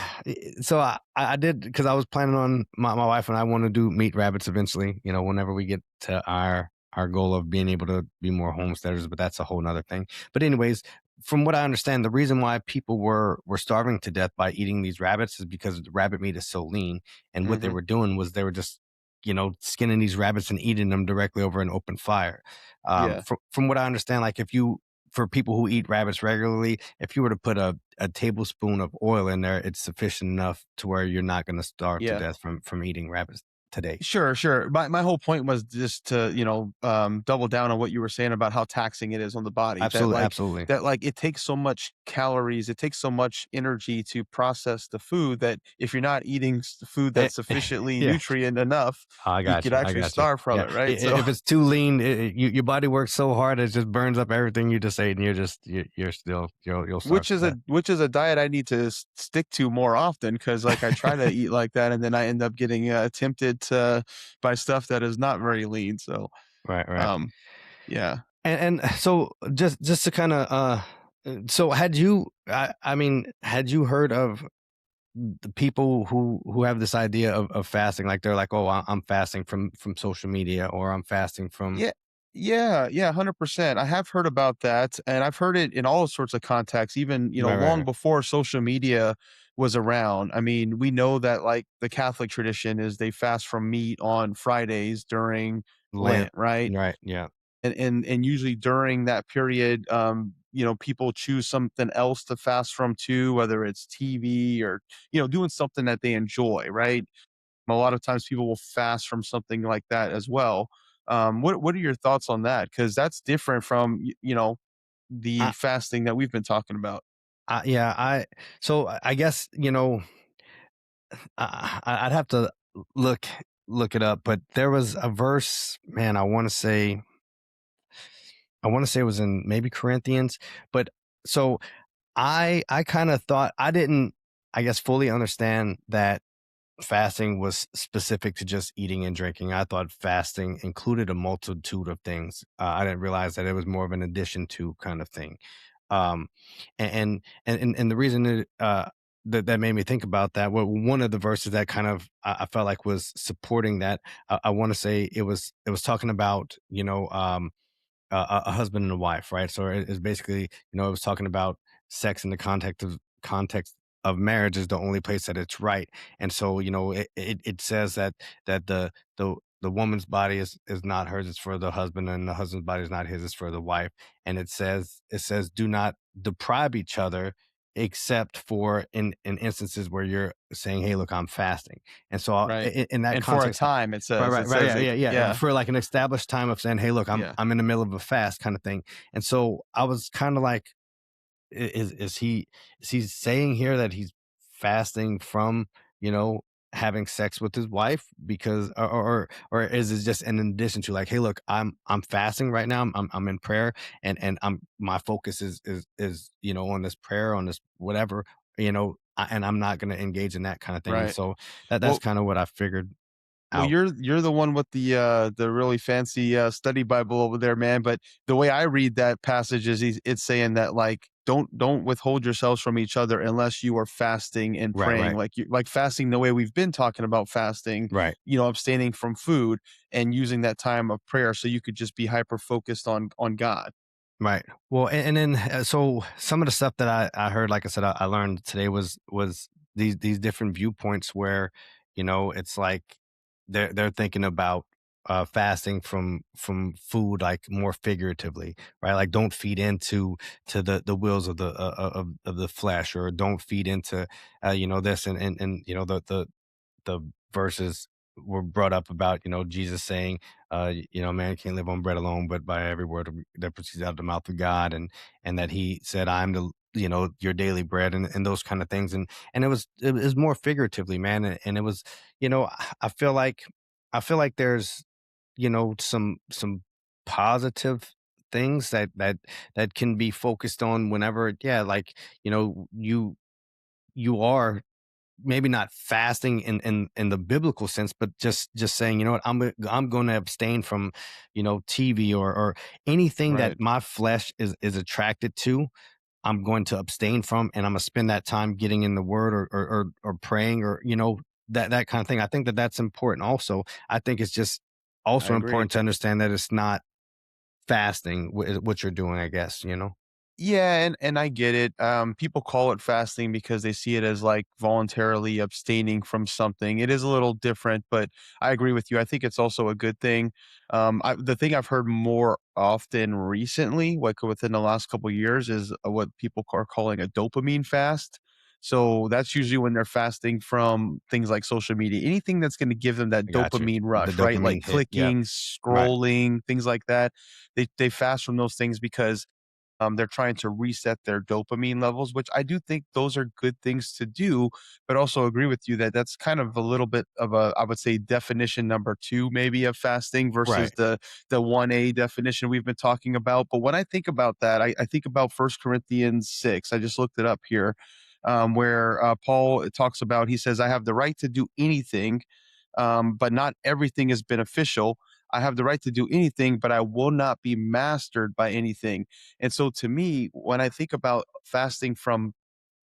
Speaker 2: I did because I was planning on my wife and I want to do meat rabbits eventually. Whenever we get to our goal of being able to be more homesteaders, but that's a whole nother thing. But anyways, from what I understand, the reason why people were starving to death by eating these rabbits is because the rabbit meat is so lean, and what they
Speaker 1: Mhm.
Speaker 2: were doing was they were just skinning these rabbits and eating them directly over an open fire.
Speaker 1: Yeah.
Speaker 2: From what I understand, like if you for people who eat rabbits regularly, if you were to put a tablespoon of oil in there, it's sufficient enough to where you're not going to starve to
Speaker 1: Yeah.
Speaker 2: death from eating rabbits today.
Speaker 1: Sure, sure. My whole point was just to, double down on what you were saying about how taxing it is on the body.
Speaker 2: Absolutely, absolutely.
Speaker 1: That like it takes so much calories, it takes so much energy to process the food that if you're not eating food
Speaker 2: Eh,
Speaker 1: that's sufficiently
Speaker 2: yeah,
Speaker 1: nutrient enough,
Speaker 2: I
Speaker 1: you
Speaker 2: got
Speaker 1: could
Speaker 2: you. I
Speaker 1: actually
Speaker 2: got you.
Speaker 1: starve from
Speaker 2: Yeah,
Speaker 1: it, right? So
Speaker 2: if it's too lean, your body works so hard, it just burns up everything you just ate, and you're still you'll starve to death.
Speaker 1: which is a diet I need to stick to more often because like I try to eat like that and then I end up getting tempted to by stuff that is not very lean. So
Speaker 2: Right, right.
Speaker 1: um yeah.
Speaker 2: And so just to kind of so had you I mean had you heard of the people who have this idea of fasting, like they're like, oh, I'm fasting from social media, or I'm fasting from
Speaker 1: Yeah. Yeah, 100%. I have heard about that, and I've heard it in all sorts of contexts, even,
Speaker 2: right, right,
Speaker 1: long
Speaker 2: right.
Speaker 1: before social media was around. I mean, we know that, like, the Catholic tradition is they fast from meat on Fridays during
Speaker 2: Lent,
Speaker 1: Lent, right?
Speaker 2: right, yeah,
Speaker 1: And usually during that period, people choose something else to fast from too, whether it's TV or, doing something that they enjoy, right? A lot of times people will fast from something like that as well. What are your thoughts on that? Because that's different from the
Speaker 2: I,
Speaker 1: fasting that we've been talking about.
Speaker 2: yeah, so I guess I'd have to look look it up, but there was a verse, man. I want to say it was in maybe Corinthians, but so I kind of thought I didn't, I guess, fully understand that fasting was specific to just eating and drinking. I thought fasting included a multitude of things. I didn't realize that it was more of an addition to kind of thing. Um, and the reason that made me think about that, well, one of the verses that kind of I felt like was supporting that. I want to say it was talking about a husband and a wife, right? So it's basically, it was talking about sex in the context of marriage is the only place that it's right. And so, it says that the woman's body is not hers, it's for the husband, and the husband's body is not his, it's for the wife. And it says do not deprive each other except for in instances where you're saying, hey, look, I'm fasting. And so
Speaker 1: Right.
Speaker 2: in that
Speaker 1: And for a
Speaker 2: context,
Speaker 1: time, it
Speaker 2: right,
Speaker 1: says.
Speaker 2: right,
Speaker 1: It
Speaker 2: right.
Speaker 1: says
Speaker 2: Yeah,
Speaker 1: it.
Speaker 2: yeah, yeah.
Speaker 1: Yeah.
Speaker 2: For like an established time of saying, "Hey, look, I'm
Speaker 1: Yeah.
Speaker 2: I'm in the middle of a fast," kind of thing. And so I was kind of like, is he saying here that he's fasting from you know having sex with his wife, because or is it just in addition to, like, hey, look, I'm fasting right now, I'm in prayer, and I'm my focus is on this prayer, on this whatever, and I'm not going to engage in that kind of thing. And
Speaker 1: Right.
Speaker 2: so that's
Speaker 1: Well,
Speaker 2: kind of what I figured
Speaker 1: Well,
Speaker 2: out.
Speaker 1: you're the one with the really fancy, study Bible over there, man, but the way I read that passage is it's saying that, like, don't withhold yourselves from each other unless you are fasting and
Speaker 2: Right,
Speaker 1: praying,
Speaker 2: right,
Speaker 1: like, you like, fasting the way we've been talking about fasting,
Speaker 2: right.
Speaker 1: abstaining from food and using that time of prayer so you could just be hyper focused on God.
Speaker 2: Right. Well, and then so some of the stuff that I heard, like I said, I learned today was these different viewpoints where, it's like they're thinking about fasting from food, like more figuratively, right? Like, don't feed into to the wills of the flesh, or don't feed into this, and the verses were brought up about, Jesus saying, man can't live on bread alone, but by every word that proceeds out of the mouth of God, and that He said, "I'm the your daily bread," and those kind of things, and it was more figuratively, man, and it was, I feel like there's some positive things that can be focused on whenever, yeah, like, you are maybe not fasting in the biblical sense, but just saying, you know what, I'm going to abstain from, TV, or anything that
Speaker 1: Right.
Speaker 2: my flesh is attracted to. I'm going to abstain from, and I'm gonna spend that time getting in the Word, or praying, or that kind of thing. I think that that's important. Also, I think it's just
Speaker 1: I
Speaker 2: also
Speaker 1: agree.
Speaker 2: important to understand that it's not fasting what you're doing. I guess
Speaker 1: Yeah, and I get it. People call it fasting because they see it as, like, voluntarily abstaining from something. It is a little different, but I agree with you. I think it's also a good thing. The thing I've heard more often recently, like within the last couple years, is what people are calling a dopamine fast. So that's usually when they're fasting from things like social media, anything that's going to give them that
Speaker 2: I got you.
Speaker 1: dopamine
Speaker 2: The
Speaker 1: rush, right? Like
Speaker 2: dopamine hit. Yep.
Speaker 1: clicking,
Speaker 2: Right.
Speaker 1: scrolling, things like that. They fast from those things because they're trying to reset their dopamine levels, which I do think those are good things to do, but also agree with you that that's kind of a little bit of a, I would say, definition number two, maybe, of fasting versus
Speaker 2: Right.
Speaker 1: the 1A definition we've been talking about. But when I think about that, I think about First Corinthians 6. I just looked it up here, where Paul talks about, he says, I have the right to do anything, but not everything is beneficial. I have the right to do anything, but I will not be mastered by anything. And so to me, when I think about fasting from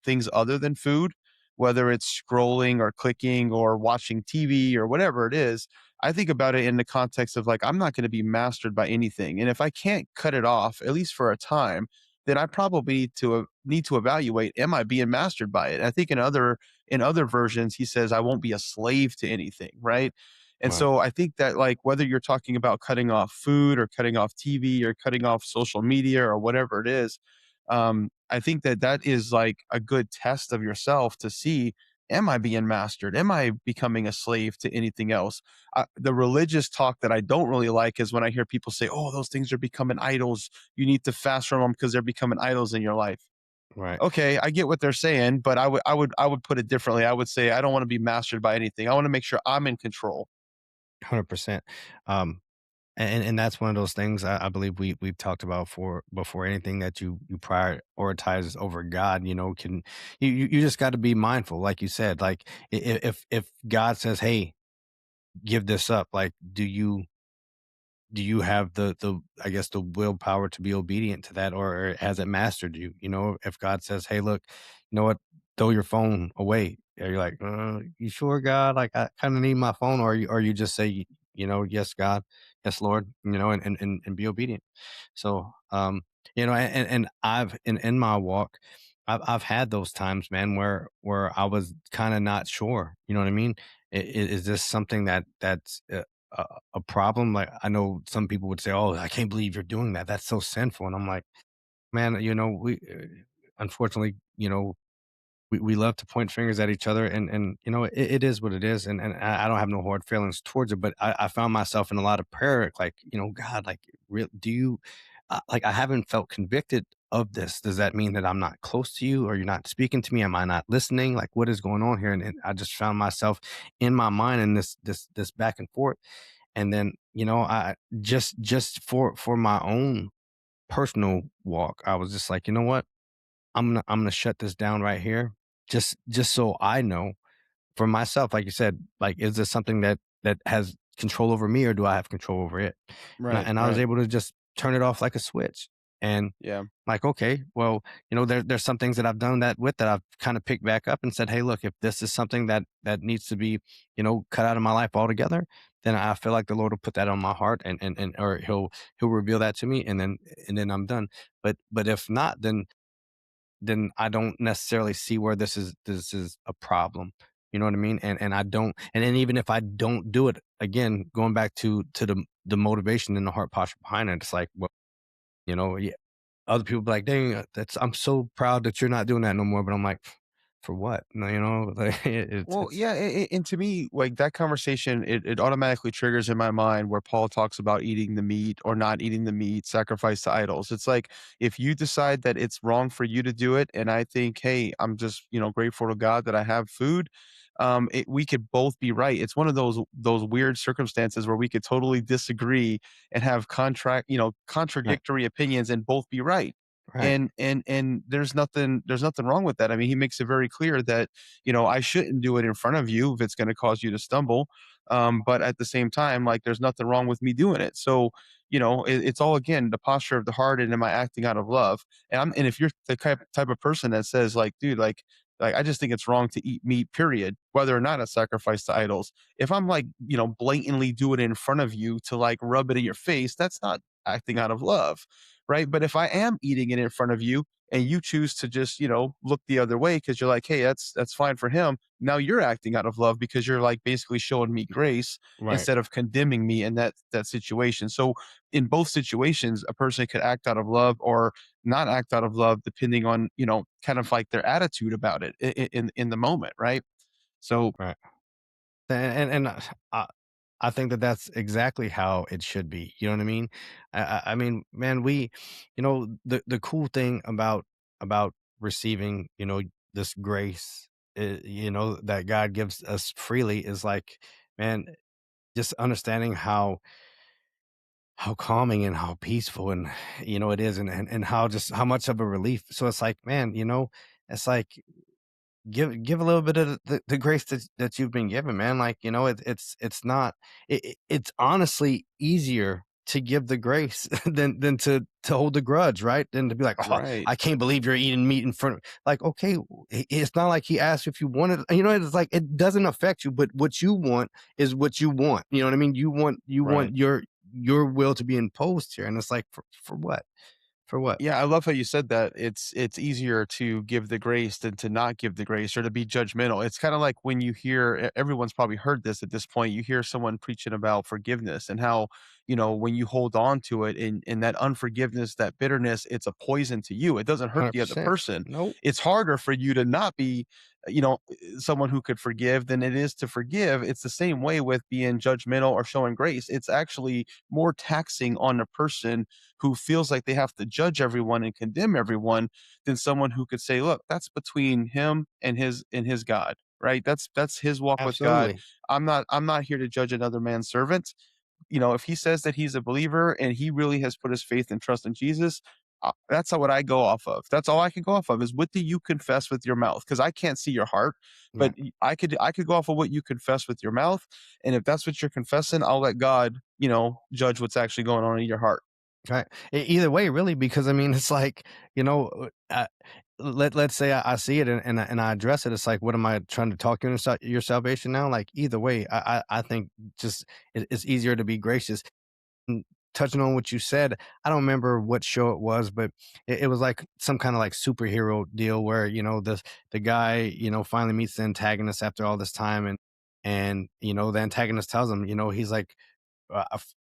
Speaker 1: things other than food, whether it's scrolling or clicking or watching TV or whatever it is. I think about it in the context of like, I'm not going to be mastered by anything. And if I can't cut it off, at least for a time, then I probably need to evaluate, am I being mastered by it? I think in other versions he says I won't be a slave to anything, right? And
Speaker 2: Right.
Speaker 1: so I think that like whether you're talking about cutting off food or cutting off TV or cutting off social media or whatever it is, I think that that is like a good test of yourself to see, am I being mastered? Am I becoming a slave to anything else? The religious talk that I don't really like is when I hear people say, "Oh, those things are becoming idols. You need to fast from them because they're becoming idols in your life."
Speaker 2: Right.
Speaker 1: Okay, I get what they're saying, but I would put it differently. I would say I don't want to be mastered by anything. I want to make sure I'm in control.
Speaker 2: 100%. Um, and that's one of those things I believe we've talked about for before. Anything that you prioritize over God, can you just got to be mindful, like you said. Like if God says, "Hey, give this up," like do you have the I guess the willpower to be obedient to that, or has it mastered you? If God says, "Hey, look, you know what? Throw your phone away." Are you like, you sure, God? Like, I kind of need my phone, or you just say, yes, God, yes, Lord, and be obedient. So, and I've in my walk, I've had those times, man, where I was kind of not sure. You know what I mean? Is this something that's a, a problem? Like, I know some people would say, "Oh, I can't believe you're doing that. That's so sinful." And I'm like, man, we unfortunately, we love to point fingers at each other, and it is what it is, and I don't have no hard feelings towards it. But I found myself in a lot of prayer, like, God, like, do you like, I haven't felt convicted of this. Does that mean that I'm not close to you, or you're not speaking to me? Am I not listening? Like, what is going on here? And I just found myself in my mind in this back and forth. And then, I just for my own personal walk, I was just like, you know what? I'm gonna shut this down right here, just so I know for myself, like you said, like, is this something that has control over me, or do I have control over it?
Speaker 1: Right,
Speaker 2: And I was
Speaker 1: right.
Speaker 2: able to just turn it off like a switch. And
Speaker 1: Yeah.
Speaker 2: like, okay, well, there's some things that I've done that I've kind of picked back up and said, hey, look, if this is something that needs to be, cut out of my life altogether, then I feel like the Lord will put that on my heart, and or he'll reveal that to me, and then I'm done. But if not, then I don't necessarily see where this is a problem. You know what I mean? And I don't, and then even if I don't do it, again, going back to the motivation and the heart posture behind it, it's like, well, yeah, other people be like, dang, that's I'm so proud that you're not doing that no more. But I'm like, for what? No, like,
Speaker 1: Well,
Speaker 2: it's
Speaker 1: yeah, and to me, like that conversation, it automatically triggers in my mind where Paul talks about eating the meat or not eating the meat, sacrifice to idols. It's like if you decide that it's wrong for you to do it, and I think, hey, I'm just grateful to God that I have food. We could both be right. It's one of those weird circumstances where we could totally disagree and have
Speaker 2: right,
Speaker 1: contradictory opinions and both be right.
Speaker 2: right,
Speaker 1: And there's nothing wrong with that. I mean, he makes it very clear that I shouldn't do it in front of you if it's going to cause you to stumble. But at the same time, like, there's nothing wrong with me doing it. So, it's all again the posture of the heart, and am I acting out of love? And if you're the type of person that says, like, dude, like I just think it's wrong to eat meat, period, whether or not it's sacrificed to idols. If I'm like, blatantly do it in front of you to like rub it in your face, that's not acting out of love, right? But if I am eating it in front of you and you choose to just look the other way because you're like, hey, that's fine for him, now you're acting out of love because you're like basically showing me grace
Speaker 2: right,
Speaker 1: instead of condemning me in that situation. So in both situations a person could act out of love or not act out of love depending on kind of like their attitude about it in the moment, right? So
Speaker 2: right. And I think that that's exactly how it should be. You know what I mean? I mean, man, the cool thing about receiving, this grace, that God gives us freely is like, man, just understanding how calming and how peaceful and it is, and how much of a relief. So it's like, man, it's like, give a little bit of the grace that you've been given, man. Like, it's not, it's honestly easier to give the grace than to hold the grudge, right? Than to be like, oh,
Speaker 1: Right.
Speaker 2: I can't believe you're eating meat in front of, like, okay, it's not like he asked if you wanted, it's like it doesn't affect you, but what you want is what you want. You know what I mean? You want
Speaker 1: Right.
Speaker 2: your will to be imposed here. And it's like, for what? For what?
Speaker 1: Yeah, I love how you said that. It's easier to give the grace than to not give the grace or to be judgmental. It's kind of like when you hear everyone's probably heard this at this point. You hear someone preaching about forgiveness and how, when you hold on to it and that unforgiveness, that bitterness, it's a poison to you. It doesn't hurt the other
Speaker 2: 100%.
Speaker 1: person.
Speaker 2: Nope.
Speaker 1: It's harder for you to not be, someone who could forgive than it is to forgive. It's the same way with being judgmental or showing grace. It's actually more taxing on a person who feels like they have to judge everyone and condemn everyone than someone who could say, "Look, that's between him and his God." Right? That's his walk with God.
Speaker 2: Absolutely.
Speaker 1: I'm not here to judge another man's servant. If he says that he's a believer and he really has put his faith and trust in Jesus, that's what I go off of. That's all I can go off of is what do you confess with your mouth? Because I can't see your heart, but
Speaker 2: Right.
Speaker 1: I could go off of what you confess with your mouth, and if that's what you're confessing, I'll let God, judge what's actually going on in your heart.
Speaker 2: Right. Either way, really, because I mean, it's like, you know, let's say I see it and I address it. It's like, what am I trying to talk you into your salvation now? Like either way, I think just it's easier to be gracious. And touching on what you said, I don't remember what show it was, but it was like some kind of like superhero deal where the guy finally meets the antagonist after all this time, and the antagonist tells him, he's like,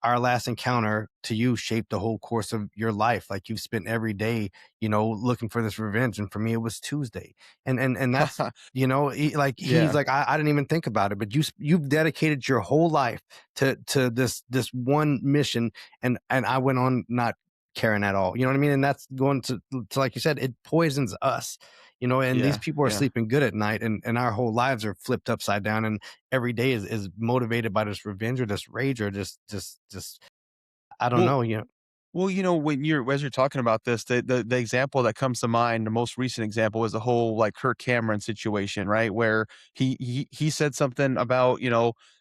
Speaker 2: our last encounter to you shaped the whole course of your life. Like you've spent every day, looking for this revenge. And for me, it was Tuesday. And that's, he's
Speaker 1: Yeah.
Speaker 2: like, I didn't even think about it, but you've dedicated your whole life to this one mission. And I went on not caring at all. You know what I mean? And that's going to like you said, it poisons us. And these
Speaker 1: Yeah.
Speaker 2: people are
Speaker 1: Yeah.
Speaker 2: sleeping good at night, and our whole lives are flipped upside down. And every day is motivated by this revenge or this rage or just I don't
Speaker 1: Well,
Speaker 2: know,
Speaker 1: Well, when you're as you're talking about this, the example that comes to mind, the most recent example is the whole like Kirk Cameron situation, right? Where he said something about,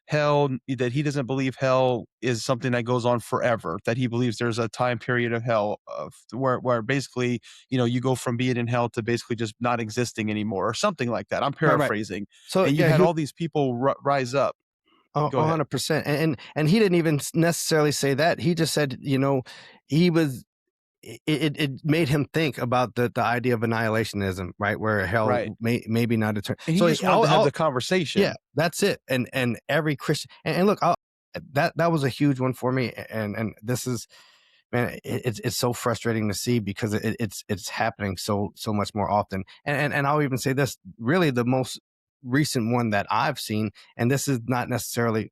Speaker 1: hell, that he doesn't believe hell is something that goes on forever, that he believes there's a time period of hell of where basically, you go from being in hell to basically just not existing anymore or something like that. I'm
Speaker 2: right, right.
Speaker 1: paraphrasing.
Speaker 2: So
Speaker 1: And you
Speaker 2: yeah,
Speaker 1: had all these people rise up. Go ahead.
Speaker 2: 100%. And he didn't even necessarily say that. He just said, he was it made him think about the idea of annihilationism, right? Where
Speaker 1: Right.
Speaker 2: hell maybe not eternal.
Speaker 1: And he
Speaker 2: So
Speaker 1: just wanted to have
Speaker 2: I'll
Speaker 1: the
Speaker 2: yeah,
Speaker 1: conversation.
Speaker 2: that's it. And every Christian, and look, that was a huge one for me. And this is, man, it's so frustrating to see because it's happening so much more often. And I'll even say this, really the most recent one that I've seen, and this is not necessarily,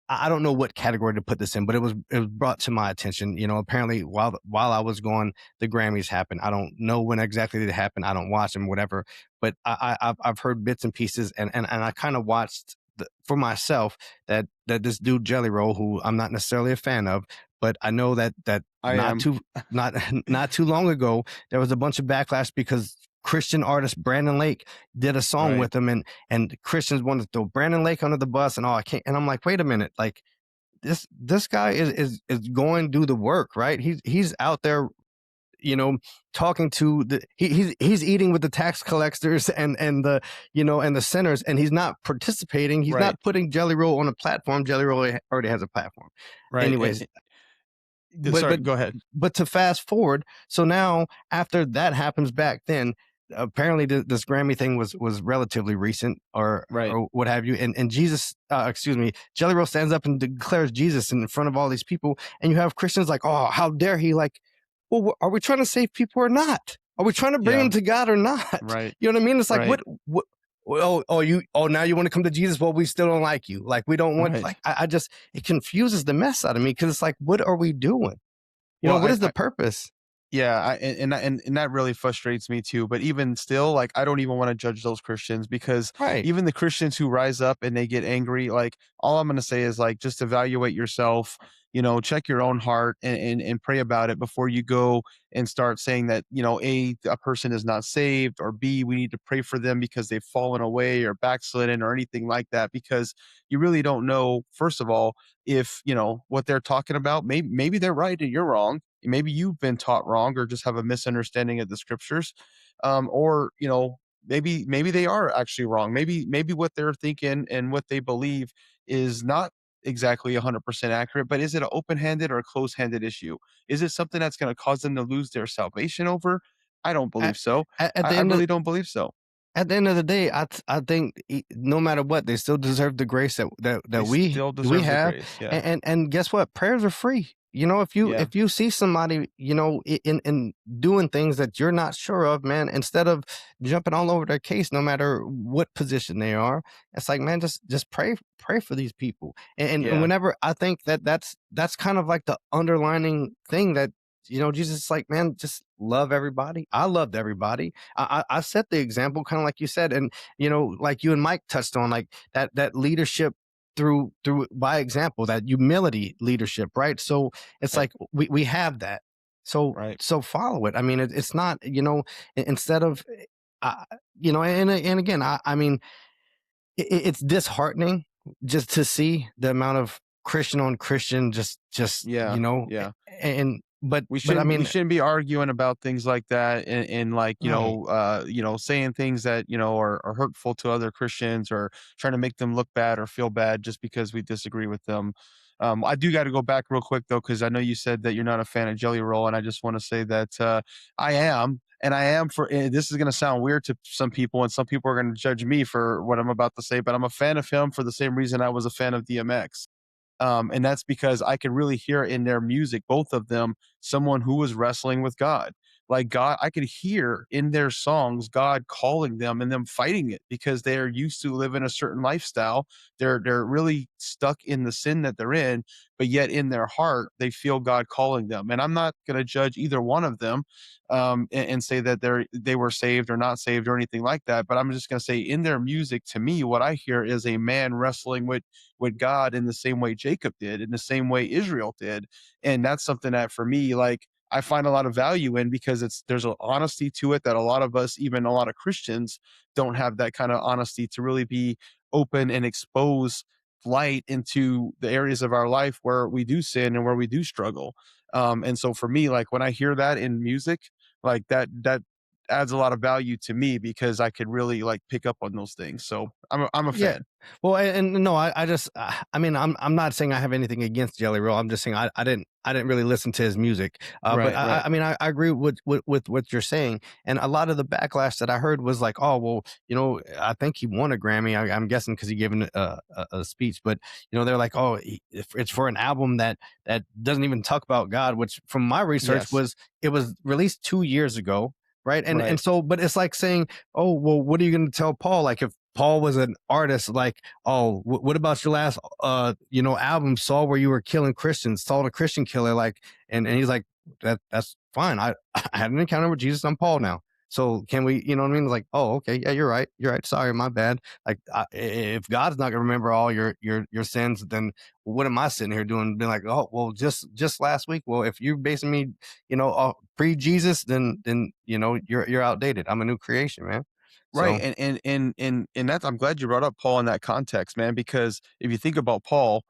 Speaker 2: I don't know what category to put this in, but it was brought to my attention. Apparently while I was gone, the Grammys happened. I don't know when exactly they happened. I don't watch them, whatever. But I've heard bits and pieces, and I kind of watched for myself that this dude Jelly Roll, who I'm not necessarily a fan of, but I know that
Speaker 1: I
Speaker 2: not
Speaker 1: am.
Speaker 2: too not not too long ago there was a bunch of backlash because Christian artist Brandon Lake did a song
Speaker 1: Right.
Speaker 2: with him, and Christians wanted to throw Brandon Lake under the bus and all. I can't, and I'm like, wait a minute, like this guy is going to do the work, right? He's out there, talking to he's eating with the tax collectors and and the sinners, and he's not participating. He's
Speaker 1: Right.
Speaker 2: not putting Jelly Roll on a platform. Jelly Roll already has a platform.
Speaker 1: Right.
Speaker 2: Anyways, but
Speaker 1: Sorry,
Speaker 2: but
Speaker 1: go ahead.
Speaker 2: but to fast forward, so now after that happens back then, apparently this Grammy thing was relatively recent
Speaker 1: Right.
Speaker 2: or what have you, and Jesus, excuse me, Jelly Roll stands up and declares Jesus in front of all these people, and you have Christians like, oh, how dare he? Like, well, are we trying to save people or not? Are we trying to bring
Speaker 1: Yeah.
Speaker 2: them to God or not?
Speaker 1: Right.
Speaker 2: You know what I mean? It's like,
Speaker 1: Right.
Speaker 2: what now you want to come to Jesus? Well, we still don't like you. Like, we don't want,
Speaker 1: Right.
Speaker 2: like, I just, it confuses the mess out of me because it's like, what are we doing?
Speaker 1: Well,
Speaker 2: What is the purpose?
Speaker 1: yeah, and that really frustrates me too. But even still, like I don't even want to judge those Christians because
Speaker 2: Right.
Speaker 1: even the Christians who rise up and they get angry, like all I'm going to say is like just evaluate yourself. check your own heart and pray about it before you go and start saying that, a person is not saved, or B, we need to pray for them because they've fallen away or backslidden or anything like that, because you really don't know, first of all, if, what they're talking about, maybe they're right and you're wrong. Maybe you've been taught wrong or just have a misunderstanding of the scriptures. Or, maybe they are actually wrong. Maybe what they're thinking and what they believe is not exactly 100% accurate, but is it an open-handed or a closed-handed issue? Is it something that's going to cause them to lose their salvation over? I don't
Speaker 2: At,
Speaker 1: believe so.
Speaker 2: at
Speaker 1: I,
Speaker 2: the
Speaker 1: I
Speaker 2: end of
Speaker 1: really don't believe so.
Speaker 2: At the end of the day, I think no matter what, they still deserve the grace that
Speaker 1: They still
Speaker 2: we
Speaker 1: deserve the
Speaker 2: have,
Speaker 1: grace. Yeah.
Speaker 2: and guess what? Prayers are free.
Speaker 1: Yeah.
Speaker 2: If you see somebody, in doing things that you're not sure of, man, instead of jumping all over their case, no matter what position they are, it's like, man, just pray for these people. And
Speaker 1: Yeah.
Speaker 2: whenever I think that's kind of like the underlining thing that Jesus is like, man, just love everybody. I loved everybody. I set the example, kind of like you said, and like you and Mike touched on, like that leadership through by example, that humility leadership, right? So it's
Speaker 1: Right.
Speaker 2: like we have that. So
Speaker 1: Right.
Speaker 2: so follow it. I mean, it's not instead of uh, and again, I mean, it's disheartening just to see the amount of Christian on Christian, just
Speaker 1: Yeah. Yeah.
Speaker 2: and
Speaker 1: We
Speaker 2: but I
Speaker 1: shouldn't we
Speaker 2: mean,
Speaker 1: shouldn't be arguing about things like that, and like,
Speaker 2: right.
Speaker 1: saying things that, are hurtful to other Christians, or trying to make them look bad or feel bad just because we disagree with them. I do got to go back real quick though, because I know you said that you're not a fan of Jelly Roll, and I just want to say that I am, and I am for. This is going to sound weird to some people, and some people are going to judge me for what I'm about to say, but I'm a fan of him for the same reason I was a fan of DMX. And that's because I could really hear in their music, both of them, someone who was wrestling with God. Like God, I could hear in their songs God calling them and them fighting it because they are used to living a certain lifestyle. They're really stuck in the sin that they're in, but yet in their heart they feel God calling them. And I'm not going to judge either one of them, and say that they were saved or not saved or anything like that. But I'm just going to say, in their music, to me, what I hear is a man wrestling with God in the same way Jacob did, in the same way Israel did. And that's something that for me, like, I find a lot of value in, because there's an honesty to it that a lot of us, even a lot of Christians, don't have that kind of honesty to really be open and expose light into the areas of our life where we do sin and where we do struggle. And so for me, like when I hear that in music, like that adds a lot of value to me, because I could really like pick up on those things. So I'm a
Speaker 2: Yeah.
Speaker 1: fan.
Speaker 2: Well, and no, I just, I mean, I'm not saying I have anything against Jelly Roll. I'm just saying I didn't really listen to his music. But
Speaker 1: Right, right.
Speaker 2: I mean, I agree with what you're saying. And a lot of the backlash that I heard was like, oh, well, I think he won a Grammy. I'm guessing because he gave a speech. But they're like, oh, if it's for an album that doesn't even talk about God, which from my research
Speaker 1: Yes.
Speaker 2: it was released 2 years ago. Right. And
Speaker 1: Right.
Speaker 2: so, but it's like saying, oh, well, what are you going to tell Paul? Like, if Paul was an artist, like, oh, what about your last, album, Saul, where you were killing Christians, Saul the Christian killer, like, and he's like, that's fine. I had an encounter with Jesus. I'm Paul now. So can we, you know what I mean? Like, oh, okay, yeah, you're right. You're right. Sorry, my bad. Like, if God's not gonna remember all your sins, then what am I sitting here doing? Being like, oh, well, just last week. Well, if you're basing me, pre Jesus, then you're outdated. I'm a new creation, man.
Speaker 1: Right,
Speaker 2: So
Speaker 1: and that's, I'm glad you brought up Paul in that context, man, because if you think about Paul,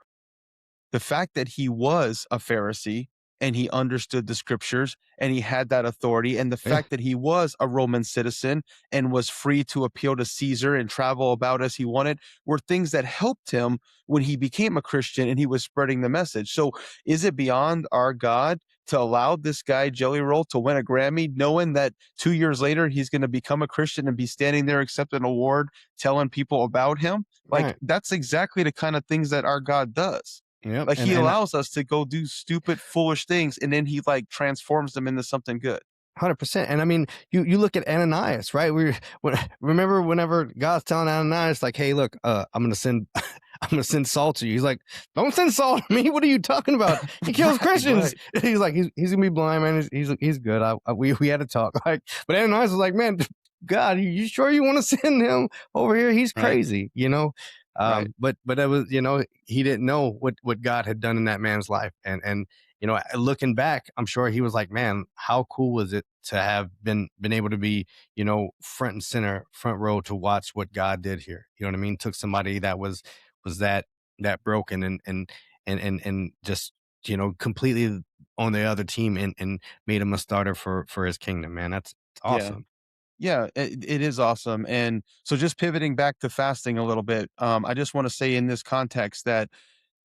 Speaker 1: the fact that he was a Pharisee and he understood the scriptures and he had that authority, and the
Speaker 2: yeah,
Speaker 1: fact that he was a Roman citizen and was free to appeal to Caesar and travel about as he wanted, were things that helped him when he became a Christian and he was spreading the message. So is it beyond our God to allow this guy Jelly Roll to win a Grammy, knowing that 2 years later he's going to become a Christian and be standing there accepting an award, telling people about him? Like,
Speaker 2: right.
Speaker 1: that's exactly the kind of things that our God does.
Speaker 2: Yep.
Speaker 1: Like,
Speaker 2: And
Speaker 1: he
Speaker 2: and
Speaker 1: allows us to go do stupid, foolish things, and then he, like, transforms them into something good.
Speaker 2: 100%. And I mean, you look at Ananias, right? Remember whenever God's telling Ananias, like, "Hey, look, I'm gonna send, I'm gonna send Saul to you." He's like, "Don't send Saul to me. What are you talking about? He kills
Speaker 1: Right,
Speaker 2: Christians."
Speaker 1: right,
Speaker 2: He's like, "He's gonna be blind, man. He's good." We had a talk, like, but Ananias was like, "Man, God, you sure you want to send him over here? He's
Speaker 1: right.
Speaker 2: crazy, you know."
Speaker 1: Right.
Speaker 2: But it was, he didn't know what God had done in that man's life, and looking back, I'm sure he was like, man, how cool was it to have been able to be, front and center, front row to watch what God did here. You know what I mean? Took somebody that was that broken and just completely on the other team and made him a starter for his kingdom. Man, that's it's
Speaker 1: Yeah.
Speaker 2: awesome.
Speaker 1: Yeah, it is awesome, and so just pivoting back to fasting a little bit, I just wanna say in this context that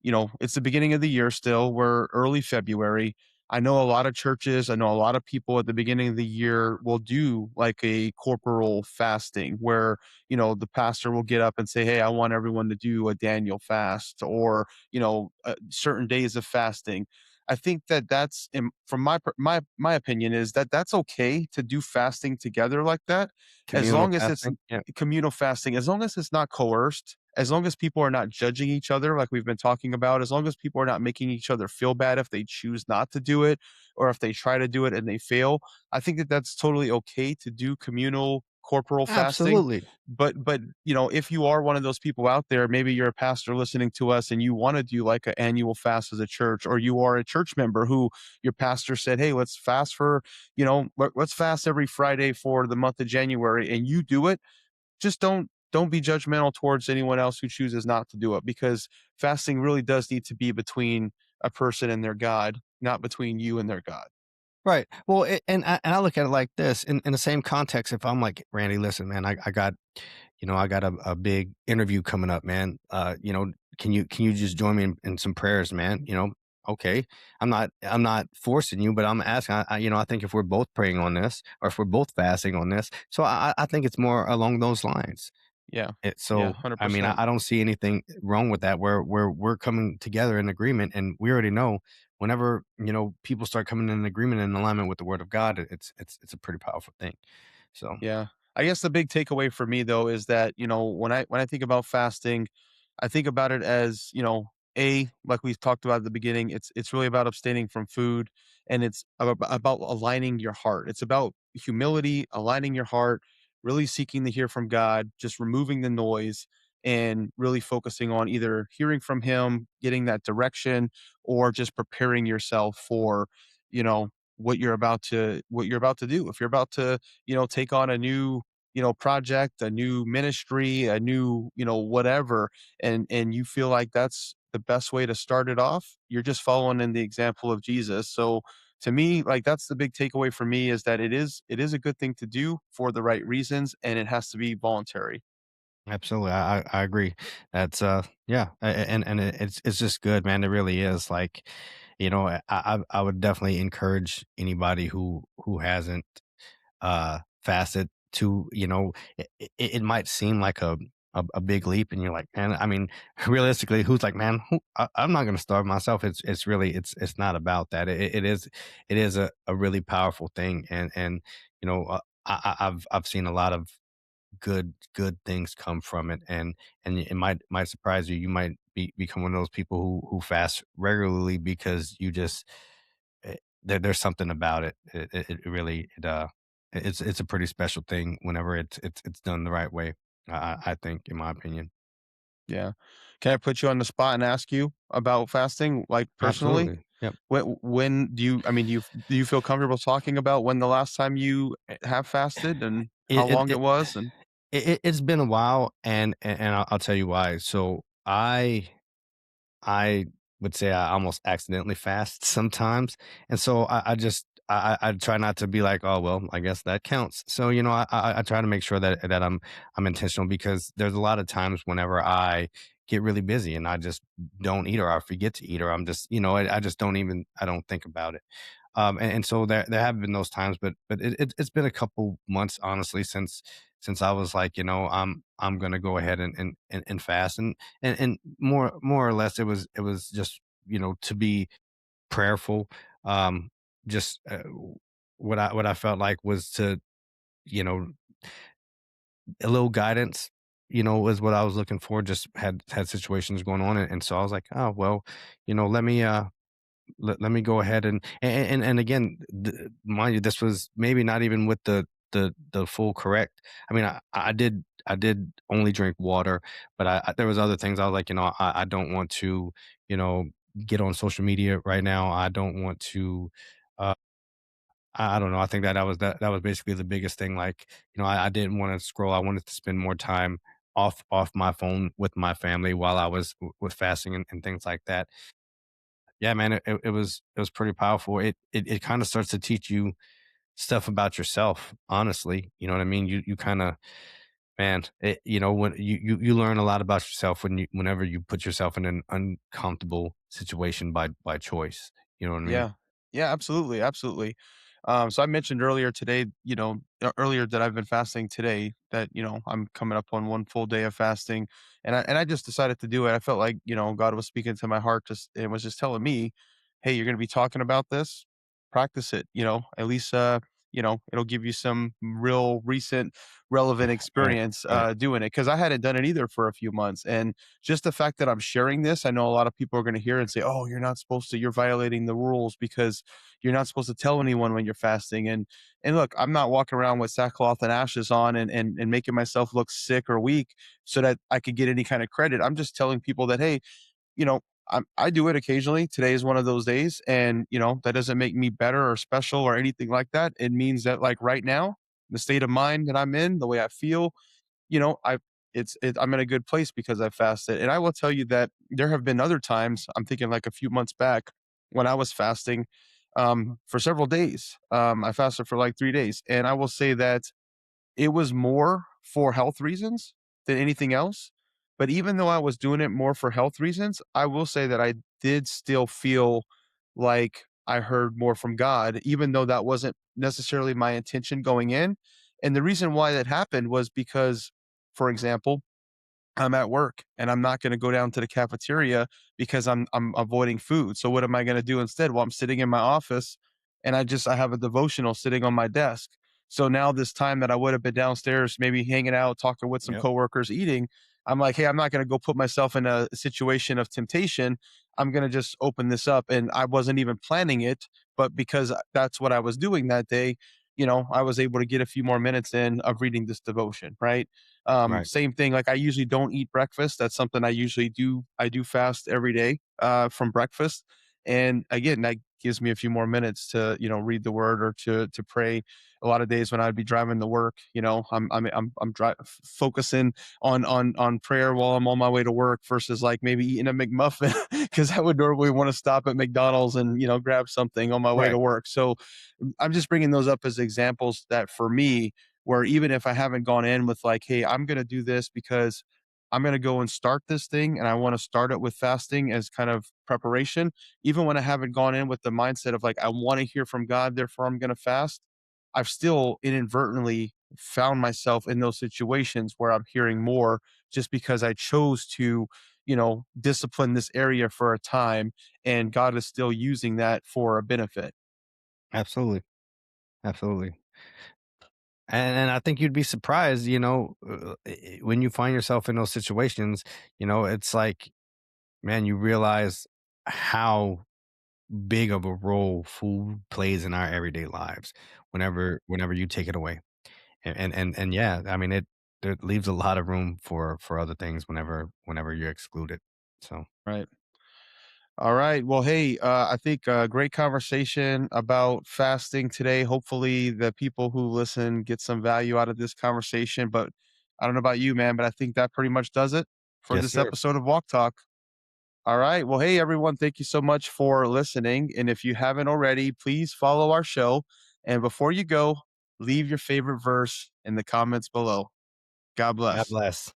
Speaker 1: it's the beginning of the year still. We're early February. I know a lot of churches, I know a lot of people at the beginning of the year will do like a corporal fasting where, the pastor will get up and say, "Hey, I want everyone to do a Daniel fast," or, certain days of fasting. I think that from my opinion is that that's okay to do fasting together like that, as
Speaker 2: Communal
Speaker 1: long as it's
Speaker 2: fasting. Yeah.
Speaker 1: communal fasting, as long as it's not coerced, as long as people are not judging each other like we've been talking about, as long as people are not making each other feel bad if they choose not to do it or if they try to do it and they fail, I think that that's totally okay to do communal corporal fasting.
Speaker 2: Absolutely.
Speaker 1: But if you are one of those people out there, maybe you're a pastor listening to us and you want to do like an annual fast as a church, or you are a church member who your pastor said, "Hey, let's fast for, let's fast every Friday for the month of January," and you do it, just don't be judgmental towards anyone else who chooses not to do it, because fasting really does need to be between a person and their God, not between you and their God.
Speaker 2: Right. Well, and I look at it like this in the same context. If I'm like, Randy, listen, man, I got a big interview coming up, man. Can you just join me in some prayers, man? Okay. I'm not forcing you, but I'm asking. I think if we're both praying on this, or if we're both fasting on this, so I think it's more along those lines.
Speaker 1: Yeah. Yeah,
Speaker 2: So, I mean, I,
Speaker 1: 100%.
Speaker 2: I don't see anything wrong with that. Where we're coming together in agreement, and we already know whenever people start coming in agreement and alignment with the Word of God, it's a pretty powerful thing. So,
Speaker 1: Yeah. I guess the big takeaway for me though is that, when I think about fasting, I think about it as, like we talked about at the beginning, it's really about abstaining from food, and it's about aligning your heart. It's about humility, aligning your heart, really seeking to hear from God, just removing the noise and really focusing on either hearing from him, getting that direction, or just preparing yourself for, you know, what you're about to do. If you're about to take on a new, project, a new ministry, a new, whatever, and you feel like that's the best way to start it off, you're just following in the example of Jesus. So to me, like that's the big takeaway for me, is that it is a good thing to do for the right reasons, and it has to be voluntary.
Speaker 2: absolutely, I agree. That's yeah, and it's just good, man. It really is. Like, I would definitely encourage anybody who hasn't facet to, it might seem like a big leap, and you're like, man, I mean, realistically, who's like, man, I'm not going to starve myself. It's really, it's not about that. It is a really powerful thing. And I've seen a lot of good things come from it, and it might surprise you. You might become one of those people who fast regularly because you just there's something about it. It really it's a pretty special thing whenever it's done the right way. I think, in my opinion.
Speaker 1: Yeah. Can I put you on the spot and ask you about fasting, like personally?
Speaker 2: Absolutely. Yep.
Speaker 1: When do you, I mean, do you feel comfortable talking about when the last time you have fasted and how
Speaker 2: It it
Speaker 1: long
Speaker 2: it,
Speaker 1: it was? And
Speaker 2: it's been a while, and I'll tell you why. So I would say I almost accidentally fast sometimes, and so I try not to be like, oh well, I guess that counts. So I try to make sure that I'm intentional, because there's a lot of times whenever I get really busy and I just don't eat, or I forget to eat, or I'm just I just I don't think about it. And so there have been those times, but it's been a couple months, honestly, since I was like, I'm gonna go ahead and fast, and more or less it was just to be prayerful. um just what I felt like was to, you know a little guidance, was what I was looking for. Just had situations going on, and so I was like, oh well, let me let me go ahead and again, mind you, this was maybe not even with the full correct. I mean, I did I did only drink water, but there was other things I was like, I don't want to, you know, get on social media right now. I don't want to, uh, I don't know. I think that was basically the biggest thing. Like, I didn't want to scroll. I wanted to spend more time off my phone with my family while I was with fasting and things like that. Yeah, man, it was pretty powerful. It kind of starts to teach you stuff about yourself, honestly. You know what I mean? You kind of, man, when you learn a lot about yourself whenever you put yourself in an uncomfortable situation by choice. You know what I mean?
Speaker 1: Yeah. Yeah, absolutely, absolutely. So I mentioned earlier today, earlier that I've been fasting today, that, I'm coming up on one full day of fasting, and I just decided to do it. I felt like, God was speaking to my heart just and was just telling me, "Hey, you're gonna be talking about this. Practice it, at least it'll give you some real recent relevant
Speaker 2: Right,
Speaker 1: experience
Speaker 2: right.
Speaker 1: doing it." Because I hadn't done it either for a few months. And just the fact that I'm sharing this, I know a lot of people are going to hear and say, "Oh, you're not supposed to. You're violating the rules because you're not supposed to tell anyone when you're fasting." And look, I'm not walking around with sackcloth and ashes on and making myself look sick or weak so that I could get any kind of credit. I'm just telling people that, hey, I do it occasionally. Today is one of those days, and that doesn't make me better or special or anything like that. It means that, like, right now, the state of mind that I'm in, the way I feel, you know, I I'm in a good place because I fasted. And I will tell you that there have been other times, I'm thinking like a few months back when I was fasting for several days. I fasted for like 3 days, and I will say that it was more for health reasons than anything else. But even though I was doing it more for health reasons, I will say that I did still feel like I heard more from God, even though that wasn't necessarily my intention going in. And the reason why that happened was because, for example, I'm at work and I'm not gonna go down to the cafeteria because I'm avoiding food. So what am I gonna do instead? Well, I'm sitting in my office and I have a devotional sitting on my desk. So now this time that I would have been downstairs, maybe hanging out, talking with some
Speaker 2: Yep.
Speaker 1: coworkers, eating, I'm like, hey, I'm not gonna go put myself in a situation of temptation. I'm gonna just open this up. And I wasn't even planning it, but because that's what I was doing that day, I was able to get a few more minutes in of reading this devotion, right?
Speaker 2: Right.
Speaker 1: Same thing. Like I usually don't eat breakfast. That's something I usually do. I do fast every day from breakfast, and again, that gives me a few more minutes to read the word or to pray. A lot of days when I'd be driving to work, focusing on prayer while I'm on my way to work versus like maybe eating a McMuffin because I would normally want to stop at McDonald's and grab something on my way to
Speaker 2: Right.
Speaker 1: work. So I'm just bringing those up as examples that for me, where even if I haven't gone in with like, hey, I'm going to do this because I'm going to go and start this thing and I want to start it with fasting as kind of preparation, even when I haven't gone in with the mindset of like, I want to hear from God, therefore I'm going to fast, I've still inadvertently found myself in those situations where I'm hearing more just because I chose to, discipline this area for a time and God is still using that for a benefit.
Speaker 2: Absolutely. Absolutely. And I think you'd be surprised, when you find yourself in those situations, it's like, man, you realize how big of a role food plays in our everyday lives whenever you take it away. And yeah, I mean it leaves a lot of room for other things whenever you exclude it. So
Speaker 1: Right. All right. Well, hey, I think great conversation about fasting today. Hopefully, the people who listen get some value out of this conversation. But I don't know about you, man, but I think that pretty much does it for
Speaker 2: yes,
Speaker 1: this
Speaker 2: sir.
Speaker 1: episode of Walk Talk. All right. Well, hey, everyone. Thank you so much for listening. And if you haven't already, please follow our show. And before you go, leave your favorite verse in the comments below. God
Speaker 2: God
Speaker 1: bless.
Speaker 2: bless.